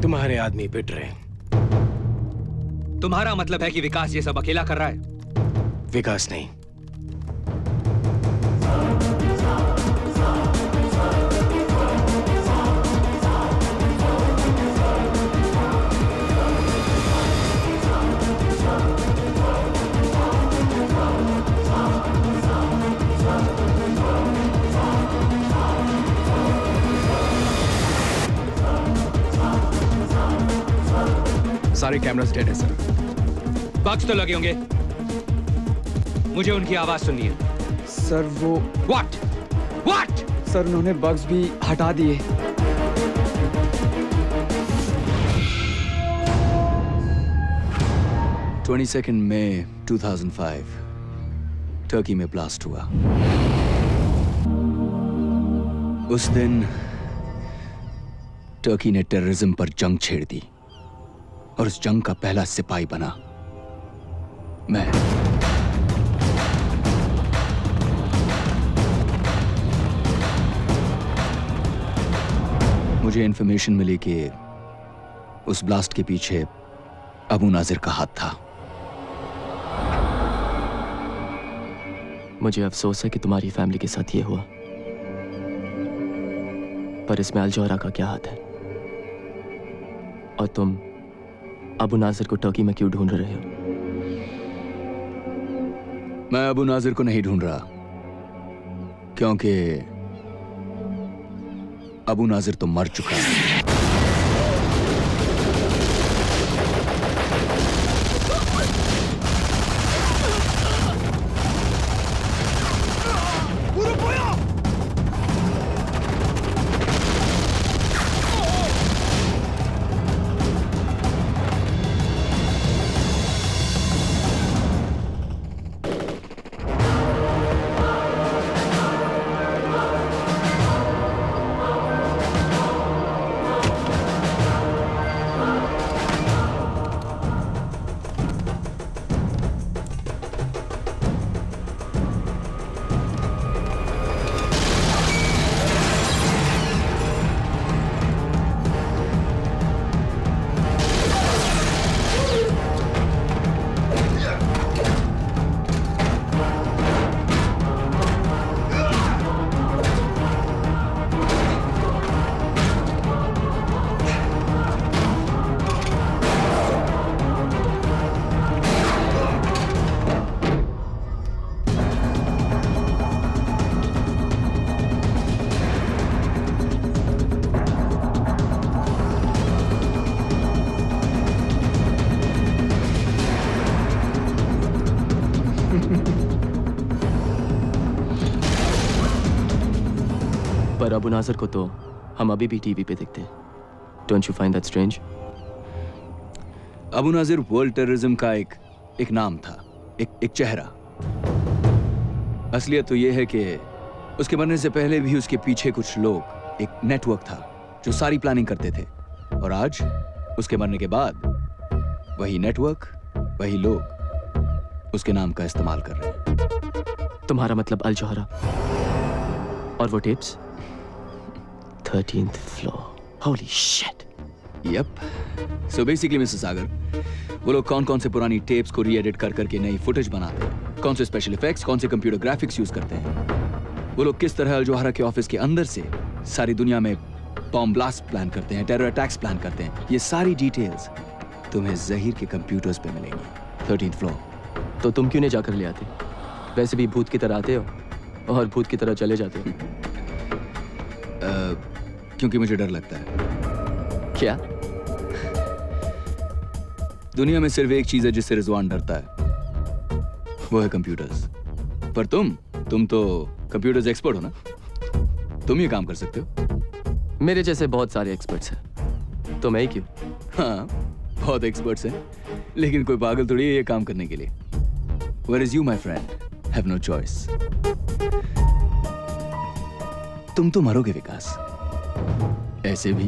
तुम्हारे आदमी पिट रहे हैं। तुम्हारा मतलब है कि विकास ये सब अकेला कर रहा है? विकास नहीं, सारे कैमरास डेड है सर। बग्स तो लगे होंगे, मुझे उनकी आवाज सुननी है। सर वो What? सर उन्होंने बग्स भी हटा दिए। मई 2005 टर्की में ब्लास्ट हुआ। उस दिन टर्की ने टेररिज्म पर जंग छेड़ दी और उस जंग का पहला सिपाही बना मैं। मुझे इंफॉर्मेशन मिली कि उस ब्लास्ट के पीछे अबू नाजिर का हाथ था। मुझे अफसोस है कि तुम्हारी फैमिली के साथ ये हुआ, पर इसमें अल जौहरा का क्या हाथ है? और तुम अबू नाजिर को टर्की में क्यों ढूंढ रहे हो? मैं अबू नाजिर को नहीं ढूंढ रहा, क्योंकि अबू नाजिर तो मर चुका है। पर अबू नाजिर को तो हम अभी भी टीवी पे देखते हैं। Don't you find that strange? Abu Nazir world terrorism का एक नाम था, एक चेहरा। असलियत तो यह है कि उसके मरने से पहले भी उसके पीछे कुछ लोग, एक नेटवर्क था जो सारी प्लानिंग करते थे, और आज उसके मरने के बाद वही नेटवर्क, वही लोग उसके नाम का इस्तेमाल कर रहे हैं। तुम्हारा मतलब अल जौहरा और वो tapes? 13th floor. Holy shit. Yep. So basically, Mr. सागर, वो लोग कौन-कौन से पुरानी टेप्स को री-एडिट कर करके नई फुटेज बनाते हैं, कौन से स्पेशल इफेक्ट्स, कौन से कंप्यूटर ग्राफिक्स यूज करते हैं, वो लोग किस तरह अल जौहरा के ऑफिस के अंदर से सारी दुनिया में बॉम्ब ब्लास्ट प्लान करते हैं, टेरर अटैक्स प्लान करते हैं, ये सारी डिटेल्स तुम्हें जहीर के कंप्यूटर्स पे मिलेंगी। 13th floor. तो तुम क्यों नहीं जाकर ले आते? वैसे भी भूत की तरह आते हो और भूत की तरह चले जाते हो। क्योंकि मुझे डर लगता है। क्या? दुनिया में सिर्फ एक चीज है जिससे रिजवान डरता है, वो है कंप्यूटर्स। पर तुम तो कंप्यूटर्स एक्सपर्ट हो ना, तुम ये काम कर सकते हो। मेरे जैसे बहुत सारे एक्सपर्ट्स हैं, तो मैं ही क्यों? हाँ, बहुत एक्सपर्ट्स हैं, लेकिन कोई पागल थोड़ी है ये काम करने के लिए। Whereas you, my friend, have no choice. तुम तो मरोगे विकास, ऐसे भी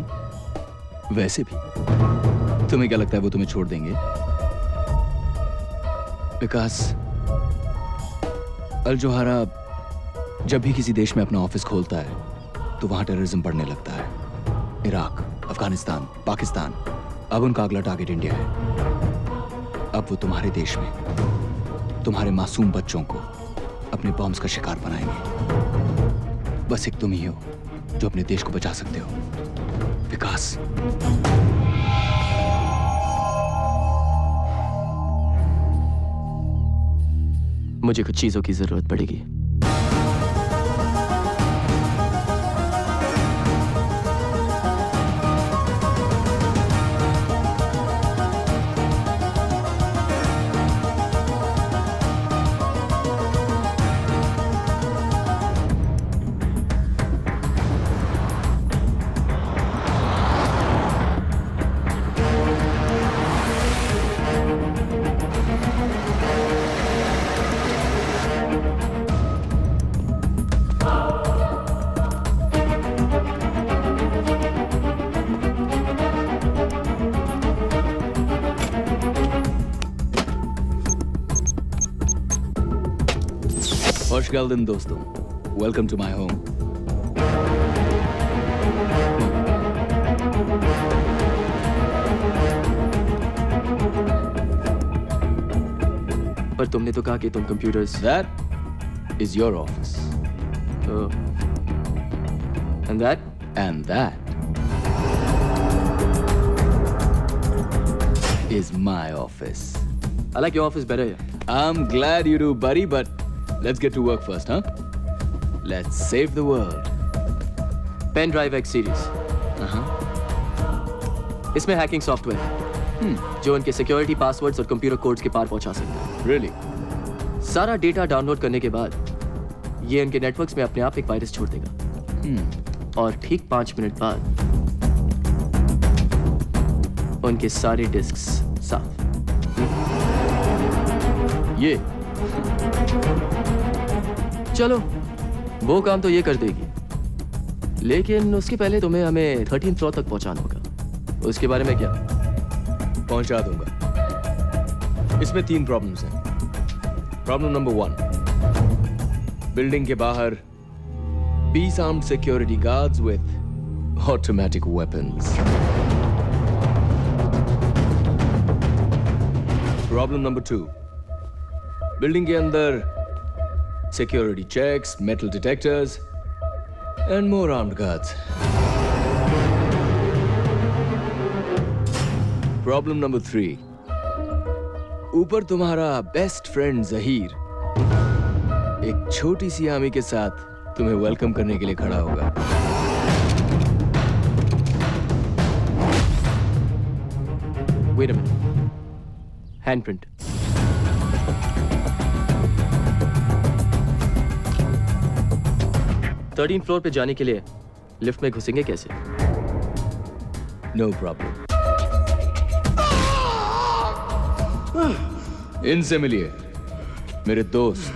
वैसे भी तुम्हें क्या लगता है वो तुम्हें छोड़ देंगे? विकास, अल जोहारा जब भी किसी देश में अपना ऑफिस खोलता है तो वहां टेररिज्म बढ़ने लगता है। इराक, अफगानिस्तान, पाकिस्तान, अब उनका अगला टारगेट इंडिया है। अब वो तुम्हारे देश में तुम्हारे मासूम बच्चों को अपने बॉम्ब्स का शिकार बनाएंगे। बस एक तुम ही हो जो अपने देश को बचा सकते हो, विकास। मुझे कुछ चीजों की जरूरत पड़ेगी। Hoş geldin dostum. Welcome to my home. पर तुमने तो कहा कि तुम computers. That is your office. Oh. And that? And that is my office. I like your office better here. I'm glad you do, buddy, but let's get to work first, huh? Let's save the world. Pen Drive X series. इसमें हैकिंग सॉफ्टवेयर जो उनके सिक्योरिटी पासवर्ड्स और कंप्यूटर कोड्स के पार पहुंचा सकता है। Really? सारा डेटा डाउनलोड करने के बाद ये उनके नेटवर्क्स में अपने आप एक वायरस छोड़ देगा। और ठीक 5 मिनट बाद उनके सारे डिस्क्स साफ। ये चलो वो काम तो ये कर देगी, लेकिन उसके पहले तुम्हें हमें 13th फ्लोर तक पहुंचाना होगा। उसके बारे में क्या? पहुंचा दूंगा। इसमें 3 प्रॉब्लम्स हैं। प्रॉब्लम नंबर 1, बिल्डिंग के बाहर पीस armed security guards with automatic weapons. Problem number 2, building के अंदर security checks, metal detectors, and more armed guards. Problem number 3. ऊपर तुम्हारा बेस्ट फ्रेंड जहीर एक छोटी सी आर्मी के साथ तुम्हें वेलकम करने के लिए खड़ा होगा। Wait a minute. Handprint. Thirteen floor पे जाने के लिए लिफ्ट में घुसेंगे कैसे? No problem. इनसे मिलिए, मेरे दोस्त।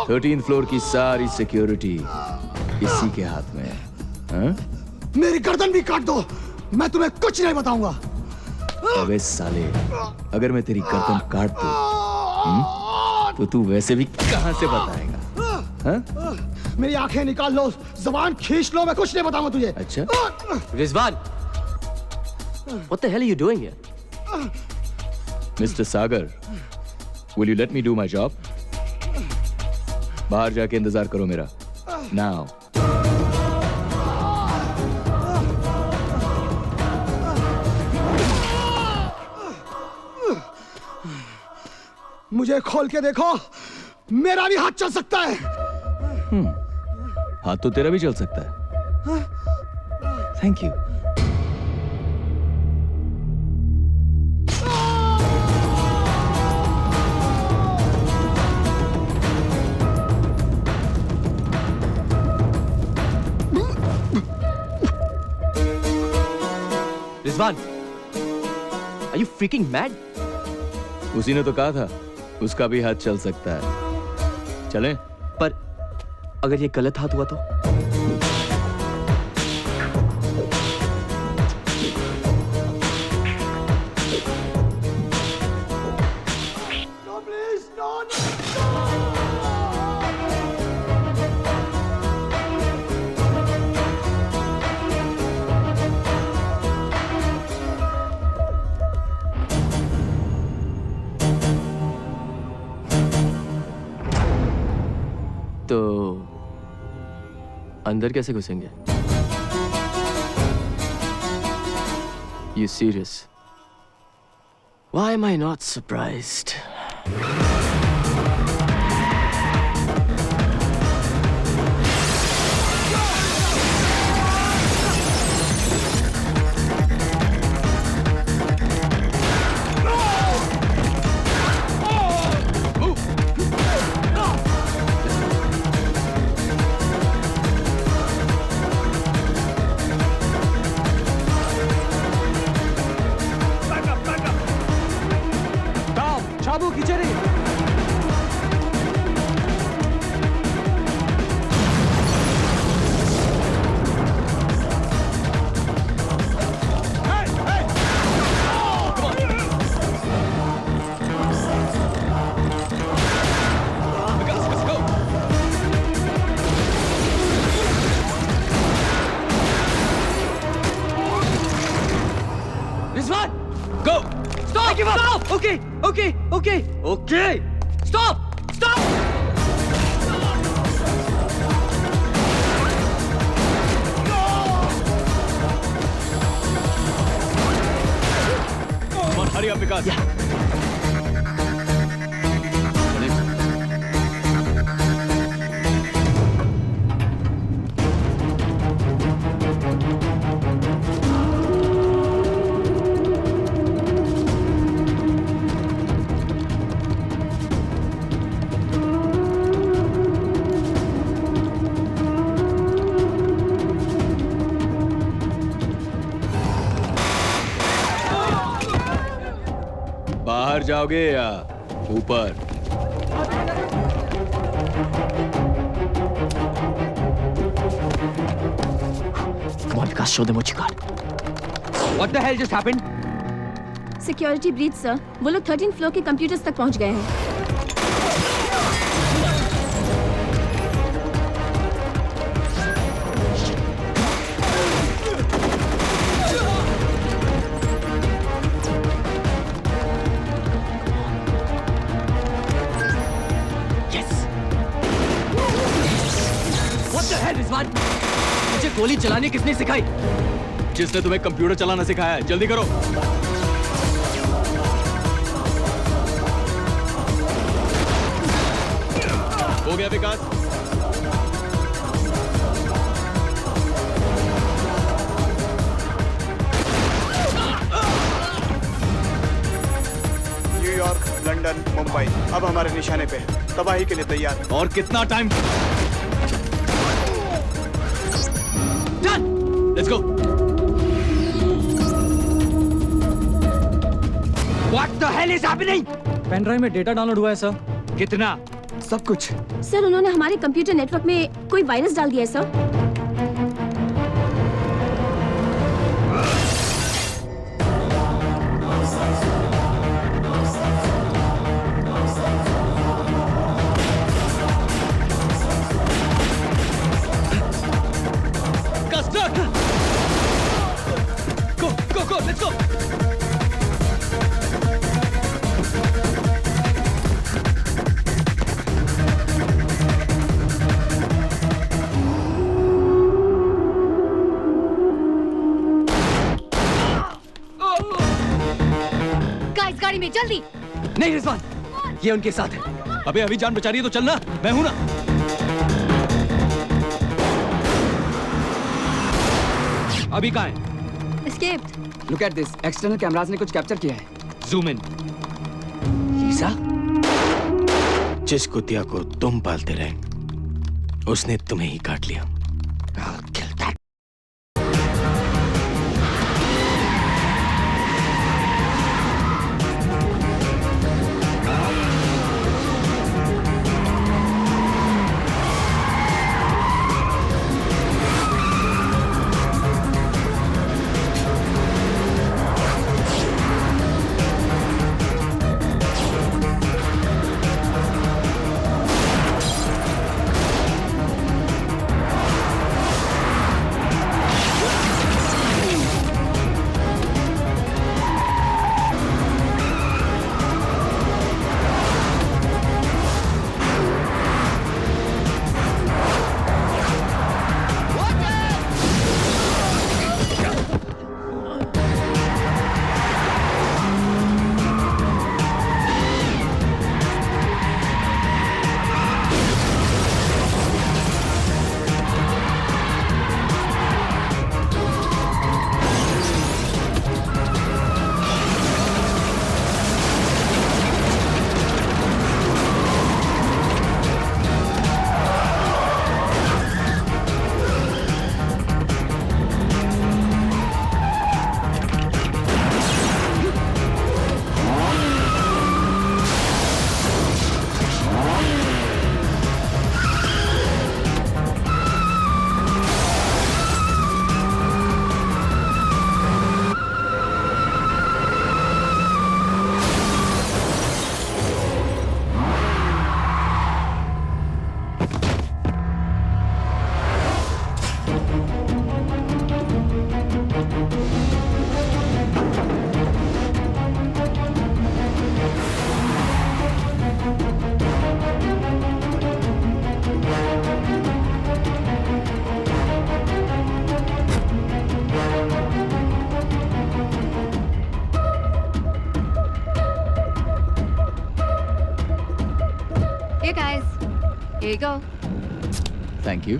13th फ्लोर की सारी सिक्योरिटी इसी के हाथ में है। हाँ? मेरी गर्दन भी काट दो, मैं तुम्हें कुछ नहीं बताऊंगा। अबे साले, अगर मैं तेरी गर्दन काट दूं, तो तू वैसे भी कहां से बताएगा? हाँ? मेरी आंखें निकाल लो, जबान खींच लो, मैं कुछ नहीं बताऊंगा तुझे। अच्छा? Rizwan, what the hell are you doing here? Mr. Sagar, will you let me do my job? बाहर जाके इंतजार करो मेरा। Now. मुझे खोल के देखो, मेरा भी हाथ चल सकता है। हाथ तो तेरा भी चल सकता है। Thank you. Rizwan, are you freaking mad? उसी ने तो कहा था, उसका भी हाथ चल सकता है। चलें? पर अगर ये गलत हाथ हुआ तो? तो अंदर कैसे घुसेंगे? You serious? Why am I not surprised? चाबू खींचे रही। Rizwan, go! Stop! I give up! Stop! Okay, okay, okay, okay! Stop! Stop! Come on, hurry up, Vikas. Yeah. बाहर जाओगे या ऊपर? Come on, Vikas, show them what you got. What the hell just happened? Security breach sir, वो लोग 13th फ्लोर के कंप्यूटर्स तक पहुंच गए हैं। रिजवान, मुझे गोली चलाने किसने सिखाई? जिसने तुम्हें कंप्यूटर चलाना सिखाया है, जल्दी करो। हो गया विकास? न्यूयॉर्क, लंदन, मुंबई अब हमारे निशाने पे है। तबाही के लिए तैयार। और कितना time? Let's go. What the hell is happening? Pen drive में डेटा डाउनलोड हुआ है सर। कितना? सब कुछ। सर, उन्होंने हमारे कंप्यूटर नेटवर्क में कोई वायरस डाल दिया है सर। Let's go. गाइस, गाड़ी में जल्दी। नहीं रिजवान, ये उनके साथ है। अबे अभी जान बचा रही है तो चलना, मैं हूं ना। अभी कहाँ है? Escaped. Look at this. External cameras ने कुछ कैप्चर किया है। Zoom in. लीसा, जिस कुतिया को तुम पालते रहे, उसने तुम्हें ही काट लिया। Here you go. Thank you.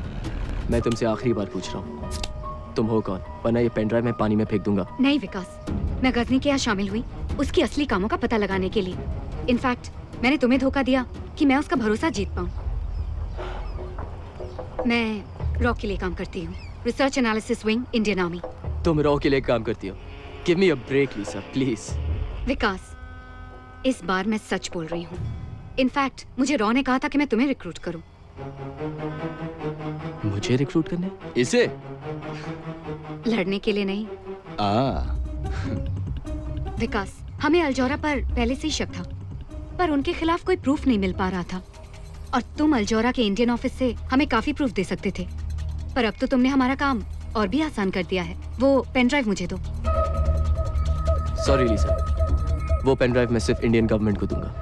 मैं तुमसे आखिरी बार पूछ रहा हूँ, तुम हो कौन? वरना ये पेन ड्राइव मैं पानी में फेंक दूंगा। नहीं विकास, मैं गजनी के यहाँ शामिल हुई उसकी असली कामों का पता लगाने के लिए। इनफैक्ट मैंने तुम्हें धोखा दिया कि मैं उसका भरोसा जीत पाऊँ। मैं रॉ के लिए काम करती हूँ, research analysis wing, Indian army. तुम रॉ के लिए काम करती हो? Give me a break Lisa, please. Vikas, इस बार मैं सच बोल रही हूँ। इनफैक्ट मुझे रॉ ने कहा था कि मैं तुम्हें रिक्रूट करूँ। मुझे रिक्रूट करने? इसे? लड़ने के लिए नहीं। विकास, हमें अल्जोरा पर पहले से ही शक था, पर उनके खिलाफ कोई प्रूफ नहीं मिल पा रहा था। और तुम अल्जोरा के इंडियन ऑफिस से हमें काफी प्रूफ दे सकते थे, पर अब तो तुमने हमारा काम और भी आसान कर दिया है। वो पेन ड्राइव मुझे दो। सॉरी लीसा, वो पेन ड्राइव मैं सिर्फ इंडियन गवर्नमेंट को दूंगा।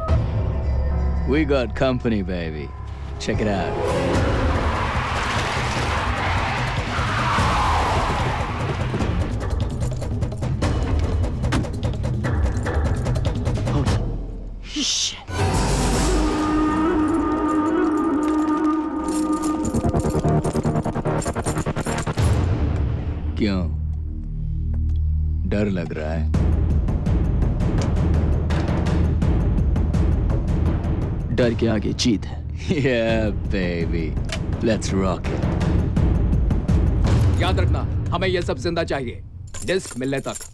We got company, baby. Check it out. क्यों? डर लग रहा है? डर के आगे जीत है। Yeah, baby. Let's rock it. याद रखना, हमें ये सब जिंदा चाहिए, डिस्क मिलने तक।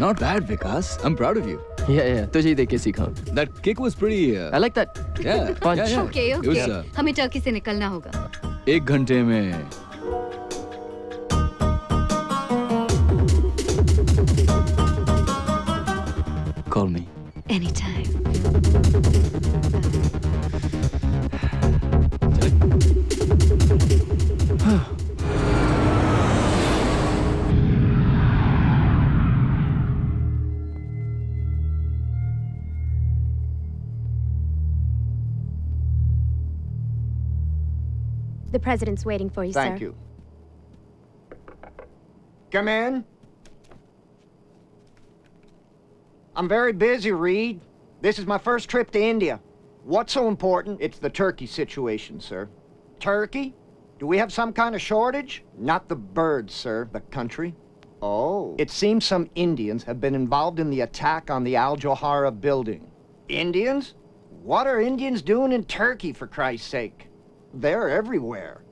Not bad, Vikas. I'm proud of you. Yeah, तुझे देख के सीखा। That kick was pretty. I like that. Yeah. Punch. Yeah. Okay, It was, okay. हमें टर्की से निकलना होगा। 1 घंटे में। Call me. Anytime. The president's waiting for you, sir. Thank you. Come in. I'm very busy, Reed. This is my first trip to India. What's so important? It's the Turkey situation, sir. Turkey? Do we have some kind of shortage? Not the birds, sir. The country. Oh. It seems some Indians have been involved in the attack on the Al Johara building. Indians? What are Indians doing in Turkey, for Christ's sake? They're everywhere.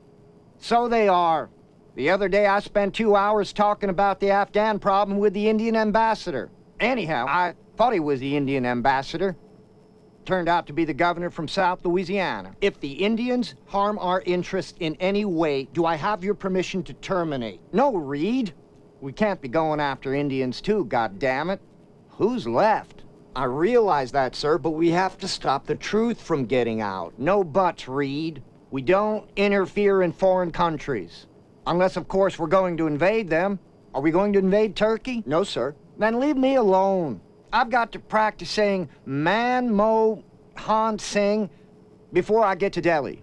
So they are. The other day I spent 2 hours talking about the Afghan problem with the Indian ambassador. Anyhow, I thought he was the Indian ambassador. Turned out to be the governor from South Louisiana. If the Indians harm our interest in any way, do I have your permission to terminate? No, Reed. We can't be going after Indians too, goddammit. Who's left? I realize that, sir, but we have to stop the truth from getting out. No buts, Reed. We don't interfere in foreign countries. Unless, of course, we're going to invade them. Are we going to invade Turkey? No, sir. Then leave me alone. I've got to practice saying Man Mo Han Singh before I get to Delhi.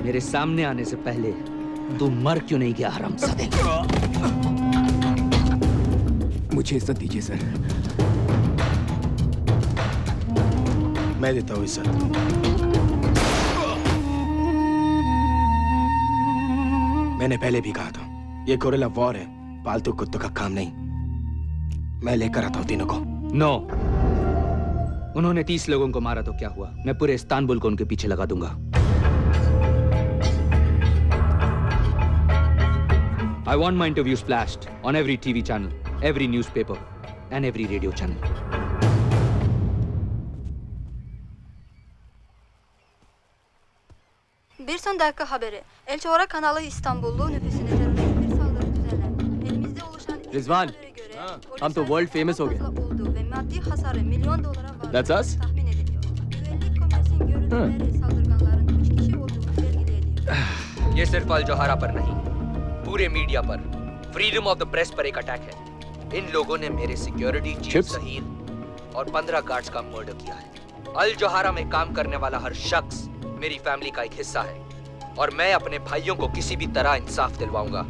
मेरे सामने आने से पहले तू मर क्यों नहीं गया हरामजादे? मुझे इज्जत दीजिए सर। मैं देता हूँ इज्जत। मैंने पहले भी कहा था, ये गोरिल्ला वॉर है, पालतू कुत्तों का काम नहीं। मैं लेकर आता हूँ तीनों को। नो। उन्होंने 30 लोगों को मारा तो क्या हुआ? मैं पूरे इस्तांबुल को उनके पीछे लगा दूंगा। I want my interview splashed on every TV channel, every newspaper, and every radio channel. Bir son dakika haberi. El Johara kanalı İstanbullu nüfusuna terörist bir saldırı düzenlendi. Elimizde oluşan Rizwan, हम तो वर्ल्ड फेमस हो गए। olduğu ve maddi hasarı milyon dolara var. That's us? Tahmin ediliyor. Güvenlik komersin görüntüleri saldırganların 3 kişi olduğunu belirliyor. ये सिर्फ अल जोहारा पर नहीं, पूरे मीडिया पर, फ्रीडम ऑफ द प्रेस पर एक अटैक है। इन लोगों ने मेरे सिक्योरिटी चीफ सहील और 15 गार्ड्स का मर्डर किया है। अल जोहारा में काम करने वाला हर शख्स मेरी फैमिली का एक हिस्सा है और मैं अपने भाइयों को किसी भी तरह इंसाफ दिलवाऊंगा।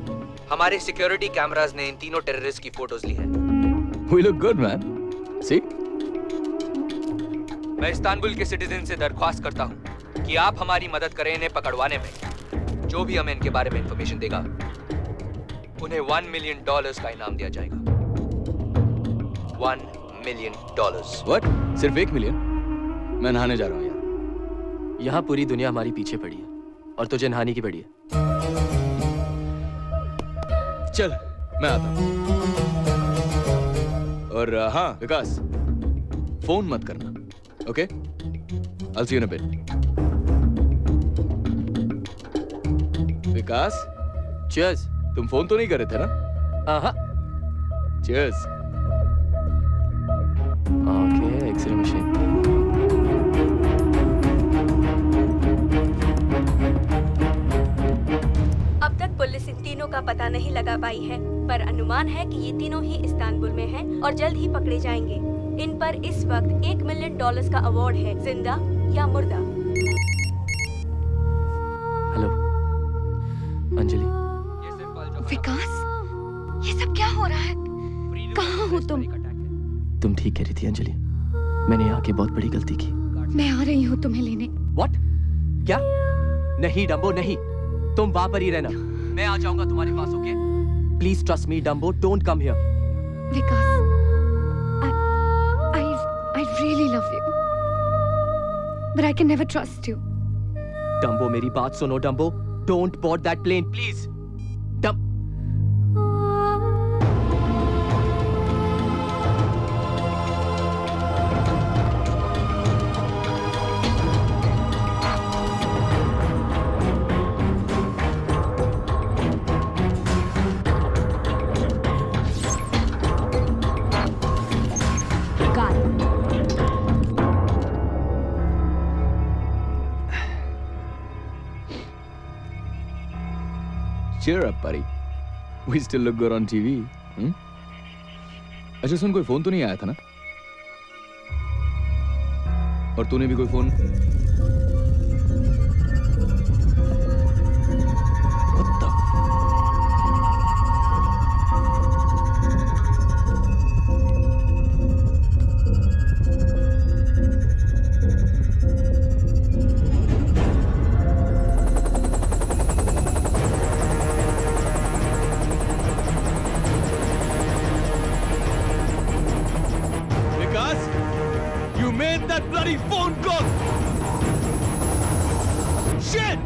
हमारे सिक्योरिटी कैमरास ने इन तीनों टेररिस्ट की फोटोज ली हैं। We look good, man. See? मैं इस्तांबुल के सिटीजन से दरख्वास्त करता हूँ कि आप हमारी मदद करें इन्हें पकड़वाने में। जो भी हमें इनके बारे में इंफॉर्मेशन देगा, उन्हें $1 मिलियन का इनाम दिया जाएगा। $1 मिलियन। What? सिर्फ 1 मिलियन? मैं नहाने जा रहा हूँ यार। यहाँ पूरी दुनिया हमारी पीछे पड़ी है और तुझे नहाने की पड़ी है। चल, मैं आता हूँ। और हाँ, विकास, फोन मत करना, okay? I'll see you in a bit. Vikas, Cheers. तुम फोन तो नहीं कर रहे थे ना? हाँ। Cheers. Okay, X-ray machine. अब तक पुलिस इन तीनों का पता नहीं लगा पाई है, पर अनुमान है कि ये तीनों ही इस्तांबुल में हैं और जल्द ही पकड़े जाएंगे। इन पर इस वक्त $1 मिलियन का अवार्ड है, जिंदा या मुर्दा। हेलो, अंजलि। विकास, ये सब क्या हो रहा है? कहाँ हो तुम? तुम ठीक कह रही थी अंजलि। मैंने यहाँ की बहुत बड़ी गलती की। मैं आ रही हूँ तुम्हें लेने। What? क्या? नहीं डम्बो, नहीं। तुम वहाँ पर ही रहना। मैं आ जाऊंगा तुम्हारे पास, okay? Please trust me, Dumbo. Don't come here. Vikas, I really love you, but I can never trust you. Dumbo, मेरी बात सुनो, Dumbo. Don't board that plane, please. Cheer up, buddy. We still look good on TV. अच्छा सुन, कोई फोन तो नहीं आया था ना? और तूने भी कोई phone Vikas! You made that bloody phone call! Shit!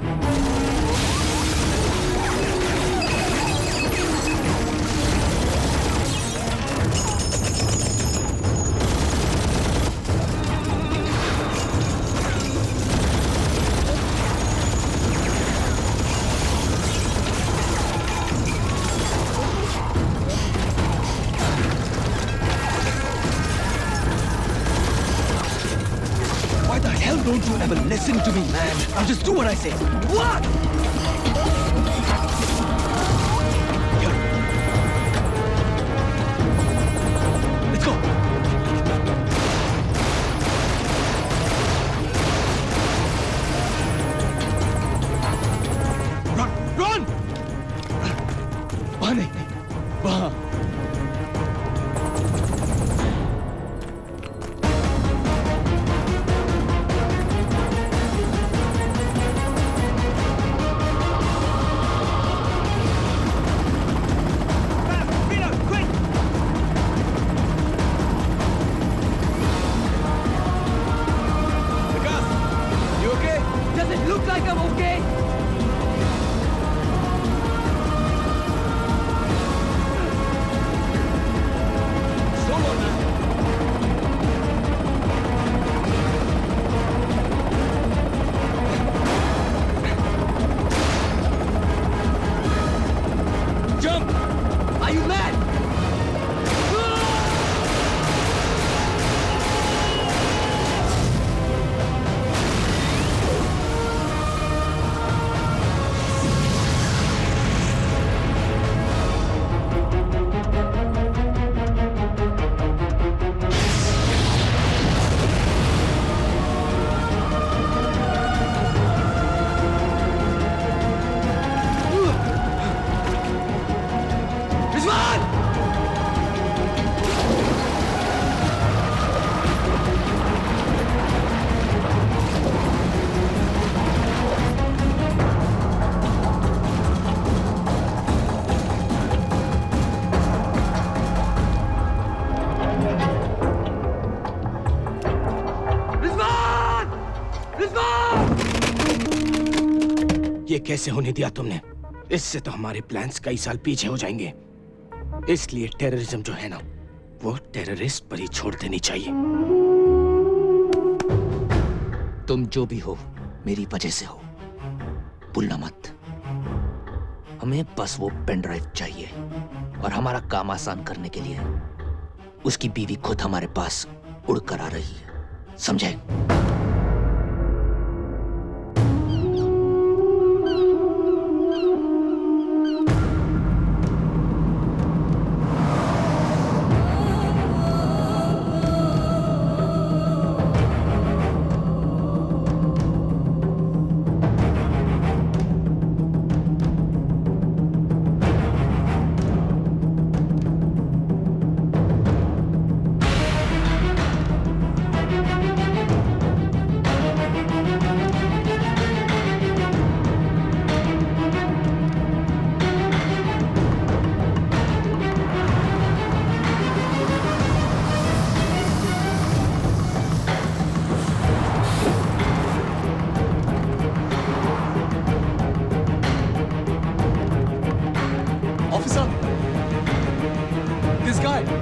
Why the hell don't you ever listen to me, man? Now just do what I say. What? Here. Let's go. Run! Run! वहाँ नहीं, वहाँ. ये कैसे होने दिया तुमने? इससे तो हमारे प्लान्स कई साल पीछे हो जाएंगे। इसलिए टेररिज्म जो है ना, वो टेररिस्ट पर ही छोड़ देनी चाहिए। तुम जो भी हो, मेरी वजह से हो। भूलना मत। हमें बस वो पेन ड्राइव चाहिए और हमारा काम आसान करने के लिए उसकी बीवी खुद हमारे पास उड़कर आ रही है। समझे?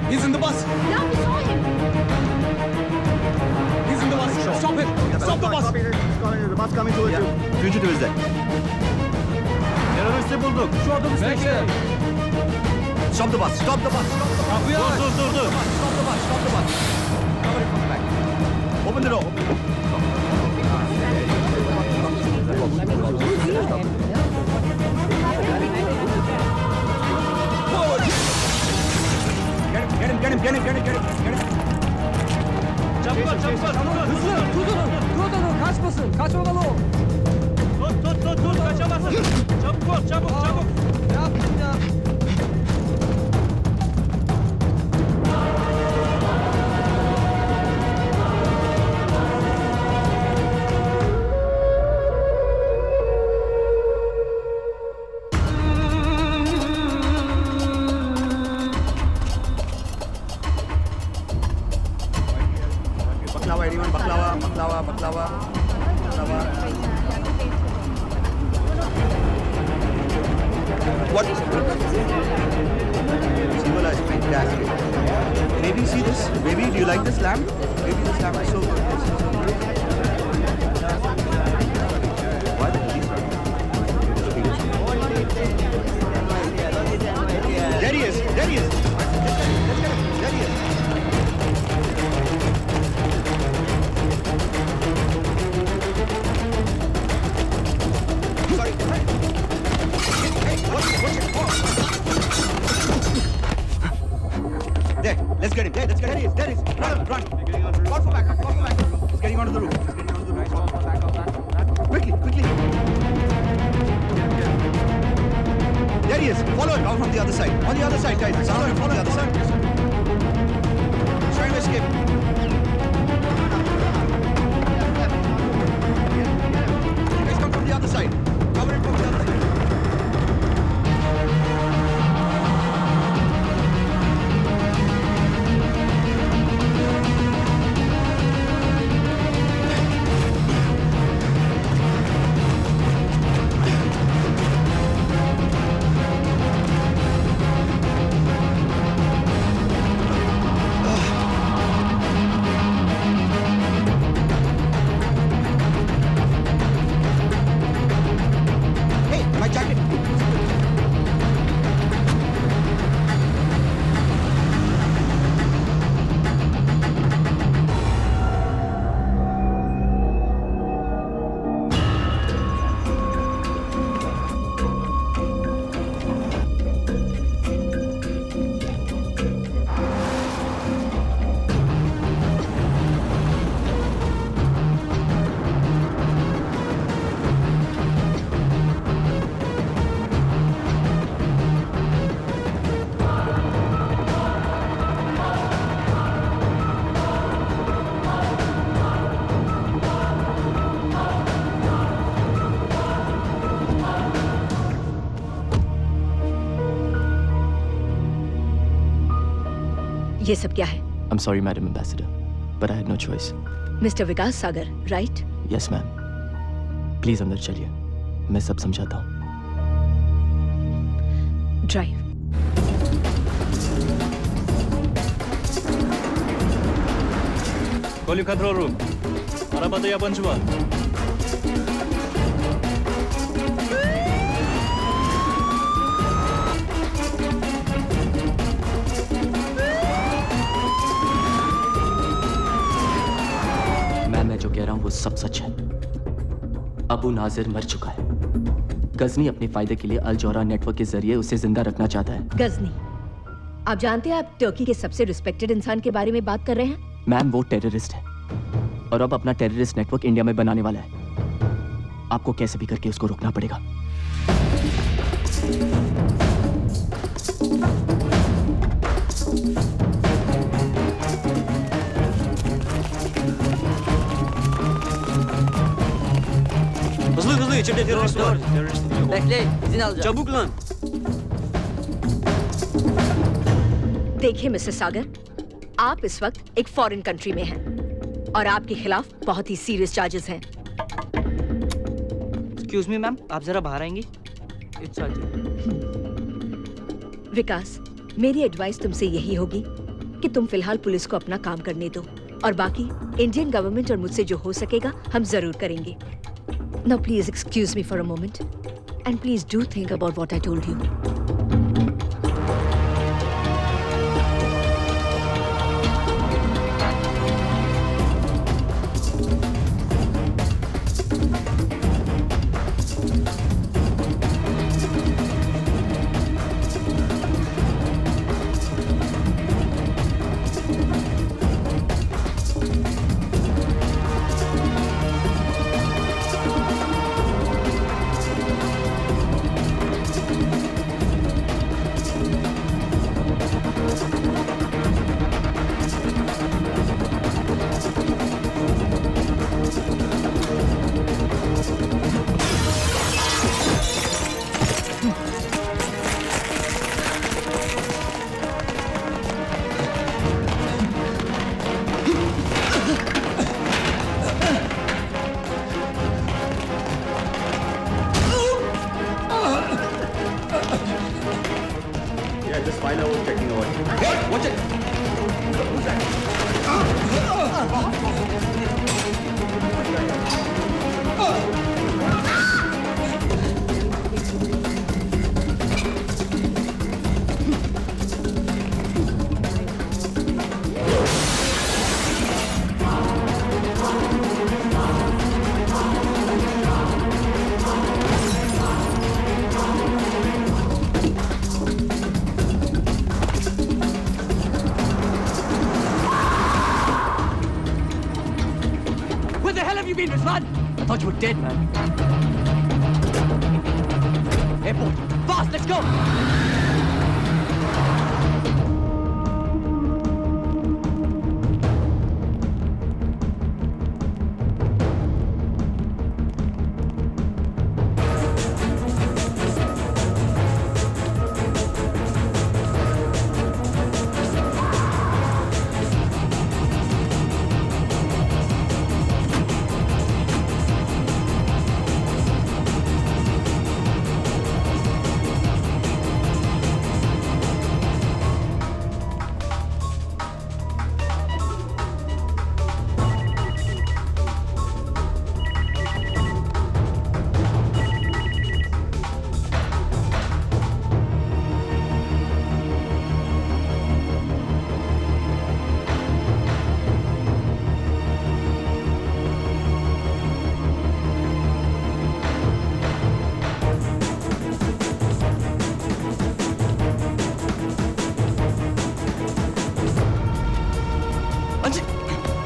He's in the bus. Yeah, we saw him. He's in the bus. Stop him. Stop the bus. The bus coming towards you. Fugitive is there. Teröristi bulduk. Şu adamı bekle. Stop the bus. Stop the bus. Stop the bus. Dur. Stop the bus. Stop the bus. Nobody come back. Open the door. Get him. Çabuk ol. Hızlı. Tut onu. Kaçmasın. Kaçmamalı o. Tut. Kaçamazsın. Çabuk ol. Ne yaptın ya? baklava, anyone? Baklava. What? Simula is fantastic. Maybe see this? Maybe do you like this lamb? Maybe this lamb is so good. What? There he is. There he is. There he is. Sorry. Hey, watch it. There, let's get him. There he is. Run. Call for backup. He's getting onto the roof. Quickly. There he is. Follow him out from the other side. On the other side, guys. Follow him from the other side. He's trying to escape. You guys come from the other side. Cover him from the other side. ये सब क्या है? I'm sorry, Madam Ambassador, but I had no choice. Mister Vikas Sagar, right? Yes, ma'am. Please अंदर चलिए, मैं सब समझाता हूँ. Drive. Call control room. Arabada yabancı var. मैं जो कह रहा हूँ वो सब सच है. अबू नाजिर मर चुका है. गजनी अपने फायदे के लिए अल जौहरा नेटवर्क के जरिए उसे जिंदा रखना चाहता है. गजनी, आप जानते हैं आप टर्की के सबसे रिस्पेक्टेड इंसान के बारे में बात कर रहे हैं? मैम वो टेररिस्ट है और अब अपना टेररिस्ट नेटवर्क इंडिया में बनाने वाला है. आपको कैसे भी करके उसको रोकना पड़ेगा. Hızlı içeride terörist var. Bekle, izin alacağım. Çabuk lan. देखिए मिस्टर सागर, आप इस वक्त एक फॉरेन कंट्री में हैं और आपके खिलाफ बहुत ही सीरियस चार्जेस हैं. एक्सक्यूज मी मैम, आप जरा बाहर आएंगी? इट्स विकास, मेरी एडवाइस तुमसे यही होगी कि तुम फिलहाल पुलिस को अपना काम करने दो और बाकी इंडियन गवर्नमेंट और मुझसे जो हो सकेगा हम जरूर करेंगे. Now please excuse me for a moment and please do think about what I told you. Where the hell have you been, Rizwan? I thought you were dead, man. Airport. Fast, let's go!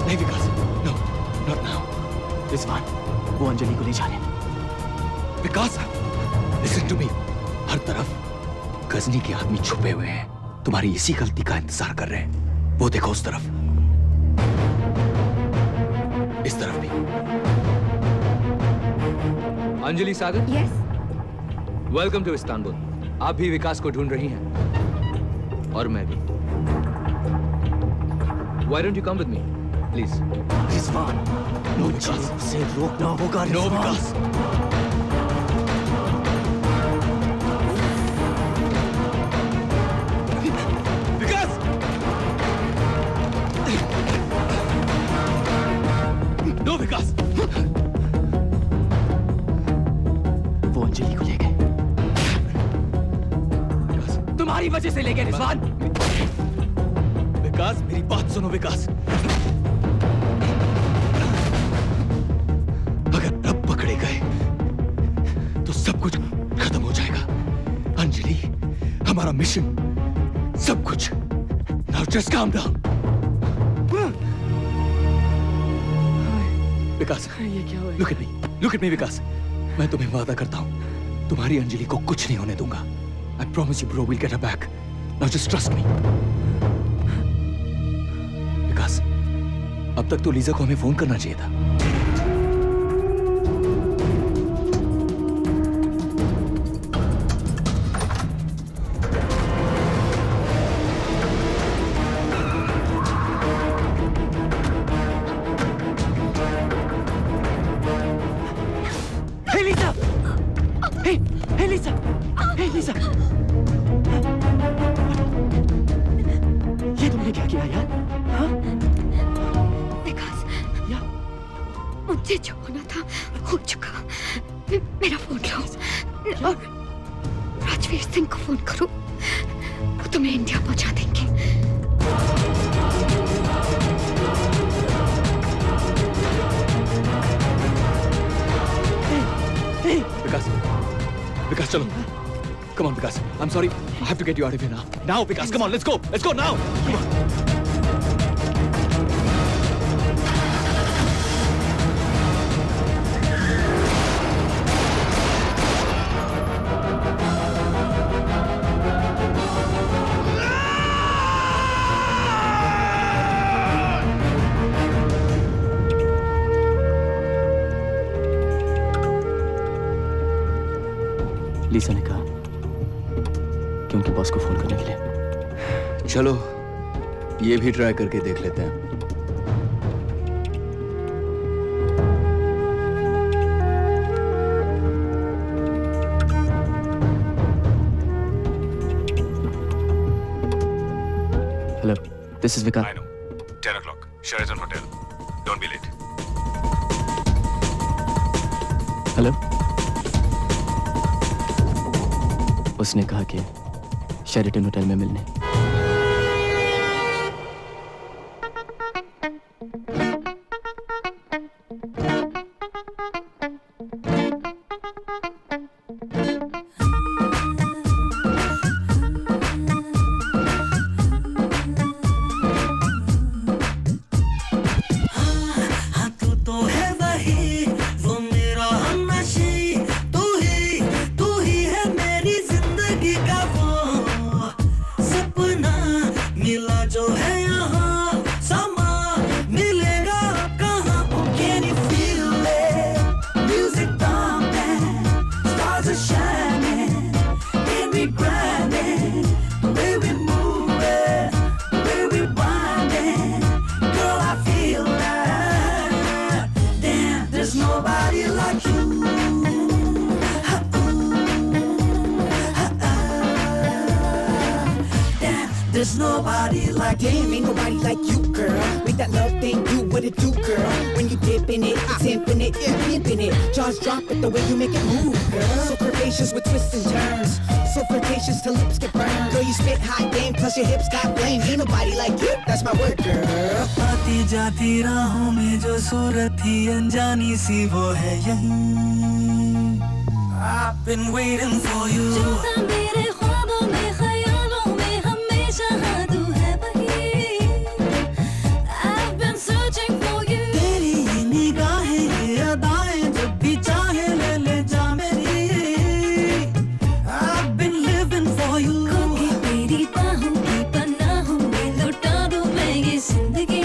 नहीं विकास, no, not now. रिजवान, वो अंजलि को ले जा रहे हैं। विकास, listen to me. हर तरफ गजनी के आदमी छुपे हुए हैं, तुम्हारी इसी गलती का इंतजार कर रहे हैं। वो देखो उस तरफ, इस तरफ भी। अंजलि सागर, यस, वेलकम टू इस्तांबुल। आप भी विकास को ढूंढ रही हैं और मैं भी। Why don't you come with me, please? Rizwan, no Vikas, उसे रोकना होगा। नो विकास। विकास! नो विकास! वो अंजलि को ले गए। तुम्हारी वजह से ले गए रिजवान। विकास, मेरी बात सुनो विकास। अगर अब पकड़े गए तो सब कुछ खत्म हो जाएगा। अंजलि, हमारा मिशन, सब कुछ। Now just calm down. विकास, ये क्या हुआ? look at me विकास। मैं तुम्हें वादा करता हूँ, तुम्हारी अंजलि को कुछ नहीं होने दूंगा। I promise you bro, we'll get her back. Now just trust me. विकास, अब तक तो लीजा को हमें फोन करना चाहिए था। Hey Lisa! Hey Lisa! Hey Lisa! ये तुमने क्या किया यार? हाँ? विकास, मुझे जो होना था हो चुका। मेरा फोन लो और राजवीर सिंह को फोन करो, वो तुम्हें इंडिया पहुंचा देंगे। विकास, विकास चलो। Come on Vikas, I'm sorry, I have to get you out of here now. Now Vikas, come on, let's go now. Come on. लीसा ने कहा कि उनके बॉस को फोन करने के लिए। चलो ये भी ट्राई करके देख लेते हैं। Hello, this is Vikas. I know. 10 o'clock, Sheraton Hotel. Don't be late. Hello. उसने कहा कि शेरिटन होटल में मिलने। There's nobody like, damn, ain't nobody like you, girl. Make that love thing do what it do, girl. When you dip in it, it's infinite, infinite. Jaws drop it the way you make it move, girl. So curvaceous with twists and turns. So flirtatious till lips get burned. Girl, you spit hot game, plus your hips got flame. Ain't nobody like you, that's my word, girl. आती जाती राहों में जो सूरत थी अनजानी सी वो है यहीं. I've been waiting for you. मेरे ख्वाबों में ख्यालों में हमेशा हाँ तू है वही. I've been searching for you. तेरी ये निगाहें ये अदाएं जब भी चाहे ले ले जा मेरी. I've been living for you. खोके तेरी बाहों की पनाहों में लुटा दूं मैं ये जिंदगी.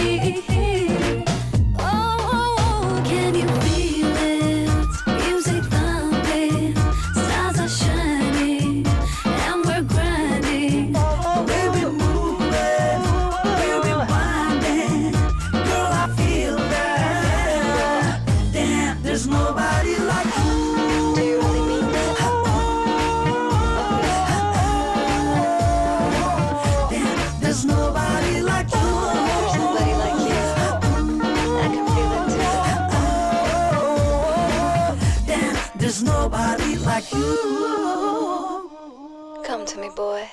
There's nobody like you. Come to me, boy.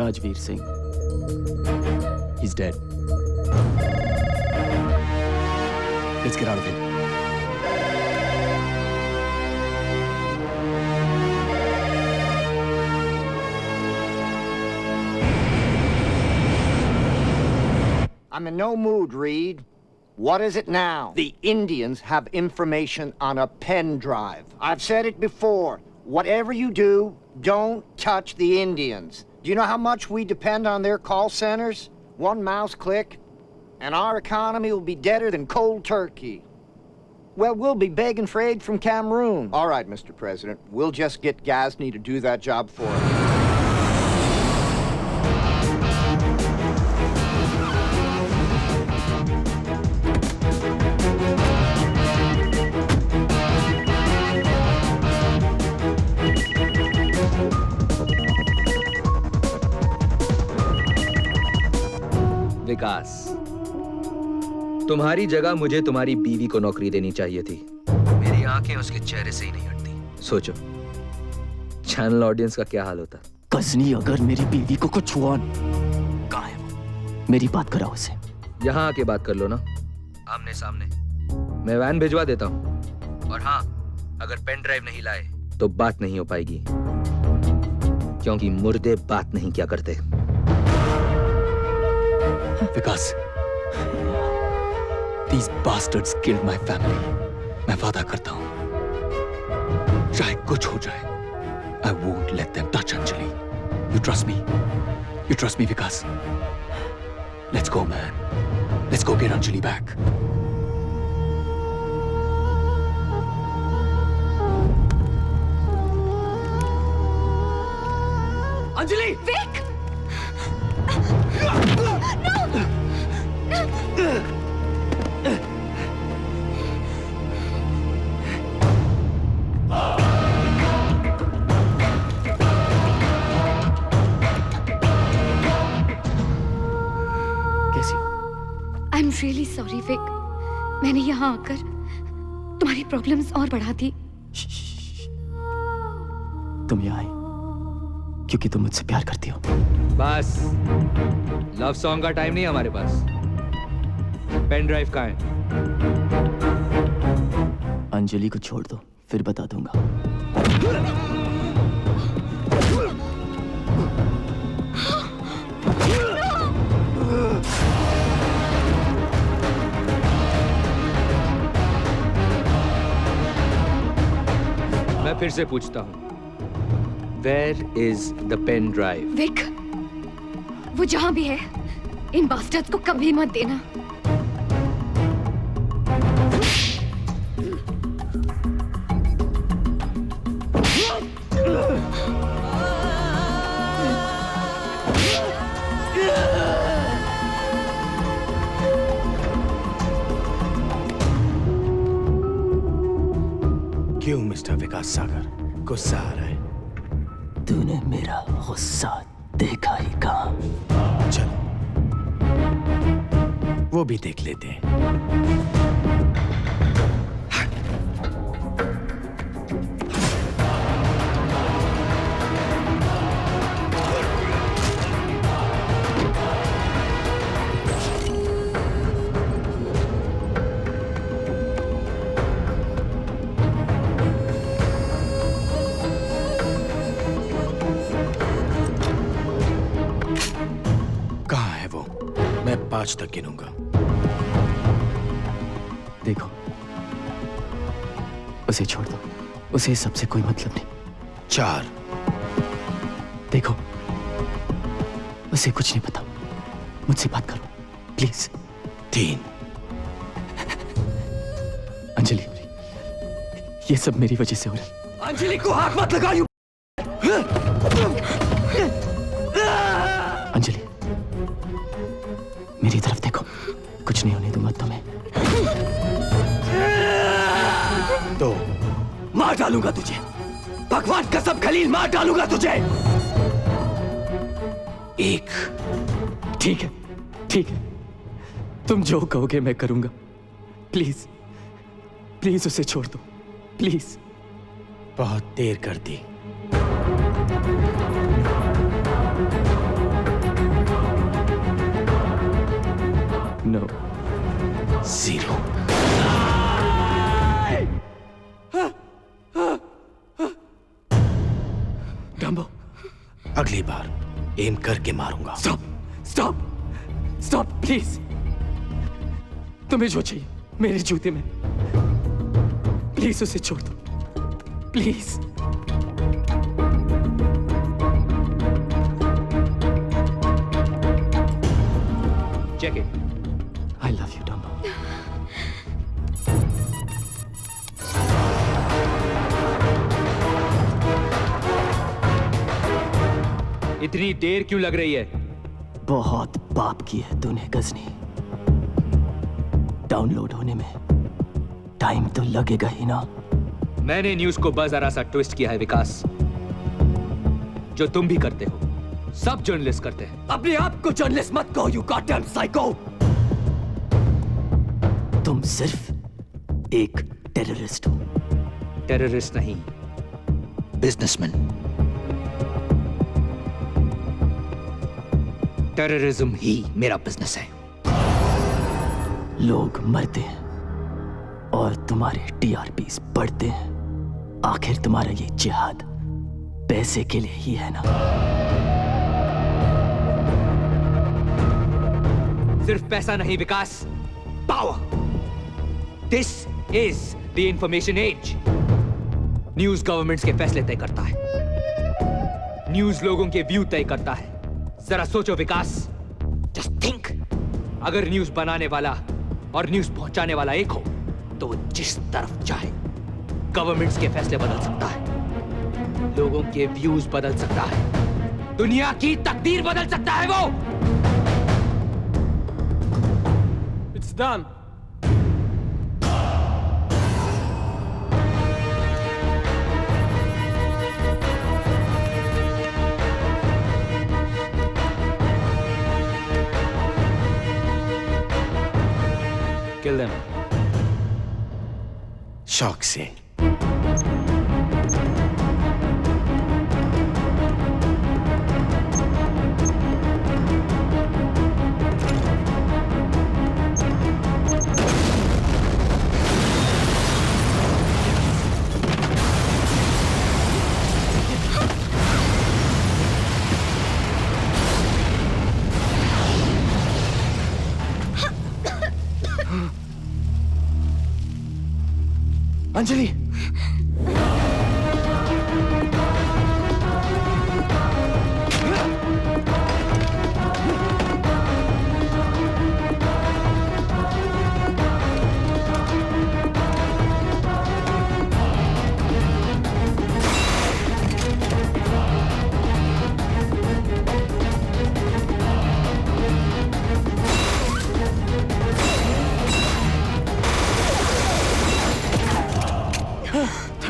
Rajveer Singh. He's dead. Let's get out of here. I'm in no mood, Reed. What is it now? The Indians have information on a pen drive. I've said it before. Whatever you do, don't touch the Indians. Do you know how much we depend on their call centers? One mouse click, and our economy will be deader than cold turkey. Well, we'll be begging for aid from Cameroon. All right, Mr. President, we'll just get Ghazni to do that job for us. विकास, तुम्हारी जगह मुझे तुम्हारी बीवी को नौकरी देनी चाहिए थी. मेरी आंखें उसके चेहरे से ही नहीं हटती. सोचो, चैनल ऑडियंस का क्या हाल होता. गजनी अगर मेरी बीवी को कुछ हुआ, कहाँ है वो? मेरी बात कराओ उसे. यहाँ आके बात कर लो ना, आमने सामने. मैं वैन भिजवा देता हूँ. और हाँ, अगर पेन ड्राइव नहीं लाए तो बात नहीं हो पाएगी, क्योंकि मुर्दे बात नहीं क्या करते. विकास, these bastards killed my family. मैं वादा करता हूँ चाहे कुछ हो जाए, I won't let them touch Anjali. You trust me? You trust me, Vikas? Let's go, man. Let's go get Anjali back. Anjali! Vic! कैसी हो? I am really sorry Vic. मैंने यहाँ आकर तुम्हारी प्रॉब्लम्स और बढ़ा दी। तुम यहाँ आई क्योंकि तुम मुझसे प्यार करती हो। बस लव सॉन्ग का टाइम नहीं है हमारे पास। पेन ड्राइव कहाँ है? अंजलि को छोड़ दो, फिर बता दूंगा। मैं फिर से पूछता हूँ, Where is the pen drive? Vic, वो जहाँ भी है, इन बास्टर्ड्स को कभी मत देना। क्यों मिस्टर विकास सागर गुस्सा आ रहा है? तूने मेरा गुस्सा देखा ही कहाँ? चलो वो भी देख लेते हैं। कहाँ है वो? मैं 5 तक गिनूंगा। देखो, उसे छोड़ दो। उसे सबसे कोई मतलब नहीं। 4। देखो, उसे कुछ नहीं पता। मुझसे बात करो प्लीज। 3। अंजलि, ये सब मेरी वजह से हो रहा है। अंजलि को हाथ मत लगाओ। अंजलि, मेरी तरफ देखो, कुछ नहीं होने दूंगा तुम्हें। तो मार डालूंगा तुझे। भगवान कसम खलील, मार डालूंगा तुझे। 1। ठीक है, ठीक है। तुम जो कहोगे मैं करूंगा। प्लीज, प्लीज उसे छोड़ दो, प्लीज। बहुत देर कर दी। No. 0। डम्बो, अगली बार एम करके मारूंगा। Stop, stop, stop please. तुम्हें जो चाहिए मेरे जूते में। प्लीज उसे छोड़ दो, please. Check it. I love you, Dumbo. इतनी देर क्यों लग रही है? बहुत पाप की है तूने गजनी। डाउनलोड होने में टाइम तो लगेगा ही ना। मैंने न्यूज को बस जरा सा ट्विस्ट किया है विकास, जो तुम भी करते हो, सब जर्नलिस्ट करते हैं। अपने आप को जर्नलिस्ट मत कहो, यू गॉडडैम साइको। तुम सिर्फ एक टेररिस्ट हो। टेररिस्ट नहीं, बिजनेसमैन। टेररिज्म ही मेरा बिजनेस है। लोग मरते हैं और तुम्हारे टीआरपीस बढ़ते हैं। आखिर तुम्हारा ये जिहाद पैसे के लिए ही है ना? सिर्फ पैसा नहीं Vikas, power. This is the information age. News governments के फैसले तय करता है, न्यूज लोगों के व्यू तय करता है। जरा सोचो विकास, जस्ट थिंक, अगर न्यूज बनाने वाला और न्यूज पहुंचाने वाला एक हो तो वो जिस तरफ चाहे गवर्नमेंट्स के फैसले बदल सकता है, लोगों के व्यूज बदल सकता है, दुनिया की तकदीर बदल सकता है वो। It's done. Kill them. शौक से। Anjali,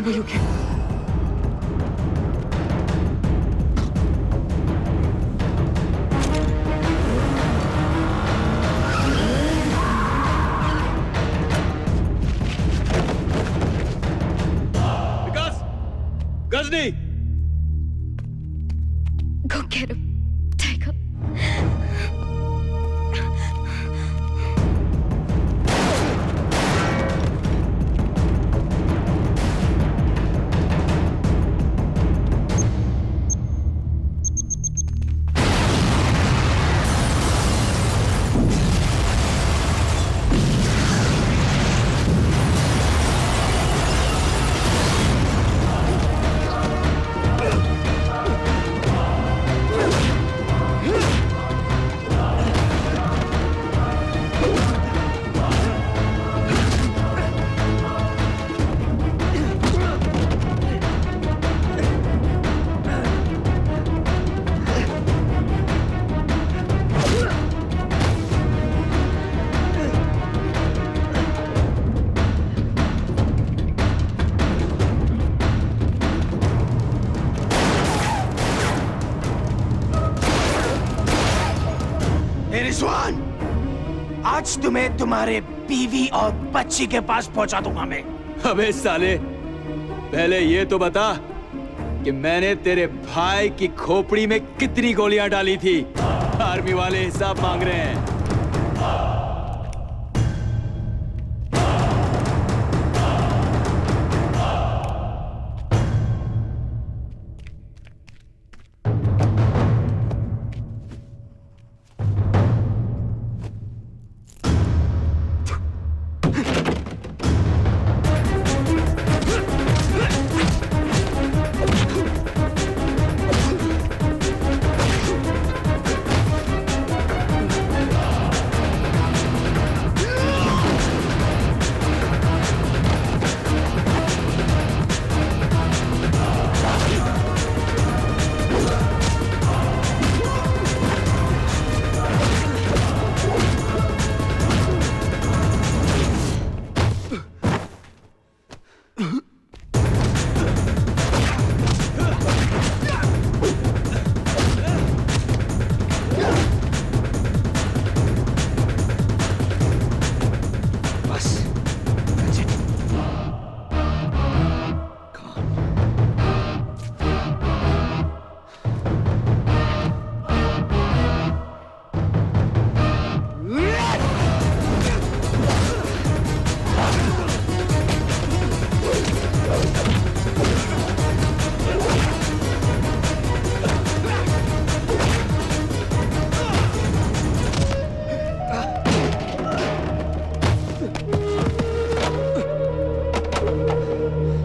Are you okay? Vikas, Ghazni, Go get him, Tiger. Rizwan, आज तुम्हें तुम्हारे बीवी और बच्ची के पास पहुंचा दूंगा मैं। अबे साले, पहले ये तो बता कि मैंने तेरे भाई की खोपड़ी में कितनी गोलियां डाली थी। आर्मी वाले हिसाब मांग रहे हैं।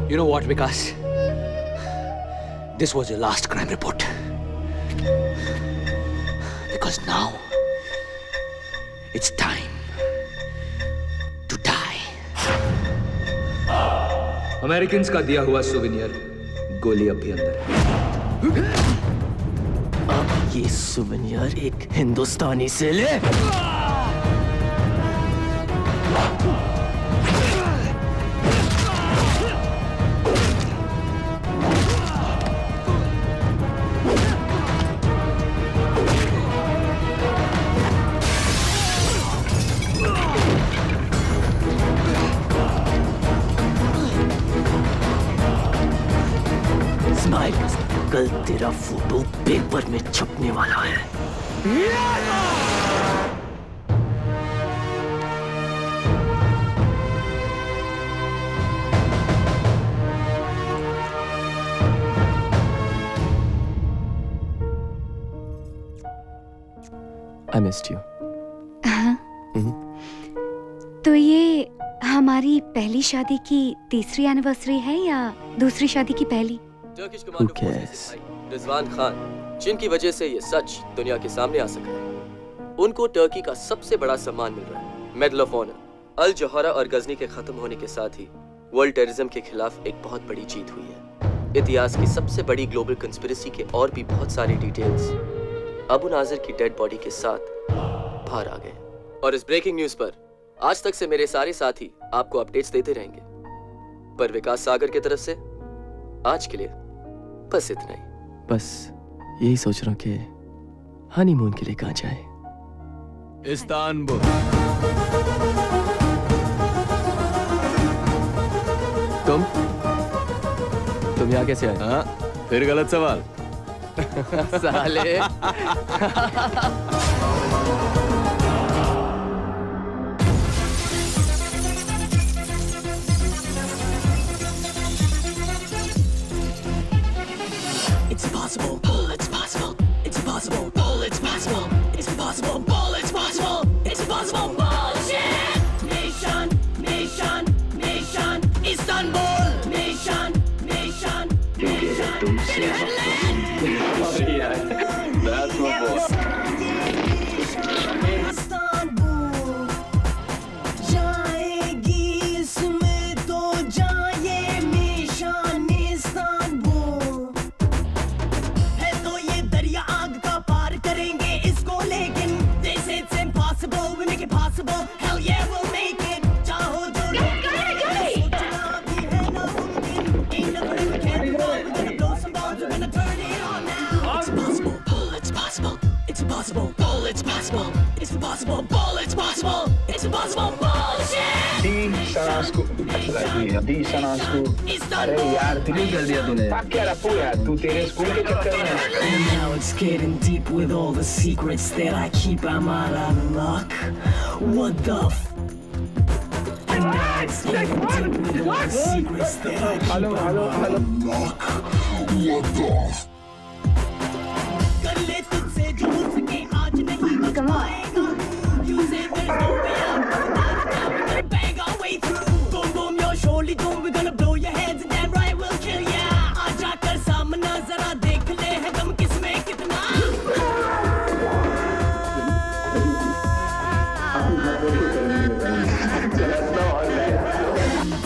You know what, Vikas? This was your last crime report. Because now it's time to die. Americans का दिया हुआ सुवेनियर गोली अब भी अंदर है। अब ये सुवेनियर एक हिंदुस्तानी से ले। कल तेरा फोटो पेपर में छपने वाला है। I missed you. तो ये हमारी पहली शादी की तीसरी एनिवर्सरी है या दूसरी शादी की पहली? Who cares? रिजवान खान, जिनकी वजह से ये सच दुनिया के सामने आ सका है, उनको टर्की का सबसे बड़ा सम्मान मिल रहा है, मेडल ऑफ ऑनर। अल जौहरा और गजनी के खत्म होने के साथ ही वर्ल्ड टेररिज्म के खिलाफ एक बहुत बड़ी जीत हुई है। इतिहास की सबसे बड़ी ग्लोबल कंस्पिरेसी के और भी बहुत सारे डिटेल्स अबू नाजिर की डेड बॉडी के साथ बाहर आ गए। और इस ब्रेकिंग न्यूज पर आज तक से मेरे सारे साथी आपको अपडेट्स देते रहेंगे, पर विकास सागर की तरफ से आज के लिए बस इतना ही। बस यही सोच रहा हूँ कि हनीमून के लिए कहाँ जाए। इस्तांबुल। तुम यहाँ कैसे आए? हाँ, फिर गलत सवाल। साले। It's impossible, Paul, it's possible. It's impossible, Paul, it's possible. It's impossible, Paul, it's possible. It's impossible, bullshit! Nation, nation, nation, Istanbul! Nation, nation, nation, That's my boy. Istanbul, जाएगी इसमें तो जाए निशान इस्तांबुल। है तो ये दरिया आग का पार करेंगे इसको, लेकिन they say it's impossible, we make it possible. Hell yeah, we'll make it. चाहो जो सोचना भी है नामुमकिन. Ain't nothing we can't do. We're gonna blow some bombs, we're gonna turn it on now. It's impossible, Paul, it's possible. It's impossible, Paul, it's possible. It's impossible, Paul, it's possible. It's impossible, bullshit! The Sana school the Sana school. अरे यार क्यों कर दिया तूने? क्या रखो यार, तू तेरे स्कूल के चक्कर में। And now it's getting deep with all the secrets that I keep. I'm out of luck. What the f? And now it's getting deep with all the secrets that I keep. I'm out of luck. What the f? कर ले तुझसे जो हो सके आज नहीं बच पाएगा. Use it, there's no way out. We're gonna bang our way through. Boom boom, yo, surely doom. We're gonna blow your heads and damn right we'll kill ya. आजा कर सामना जरा देख ले है दम किसमें कितना.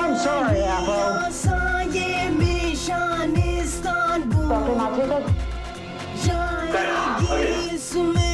I'm sorry, Apple. ये मिशन इस्तांबुल जाएगी इसमें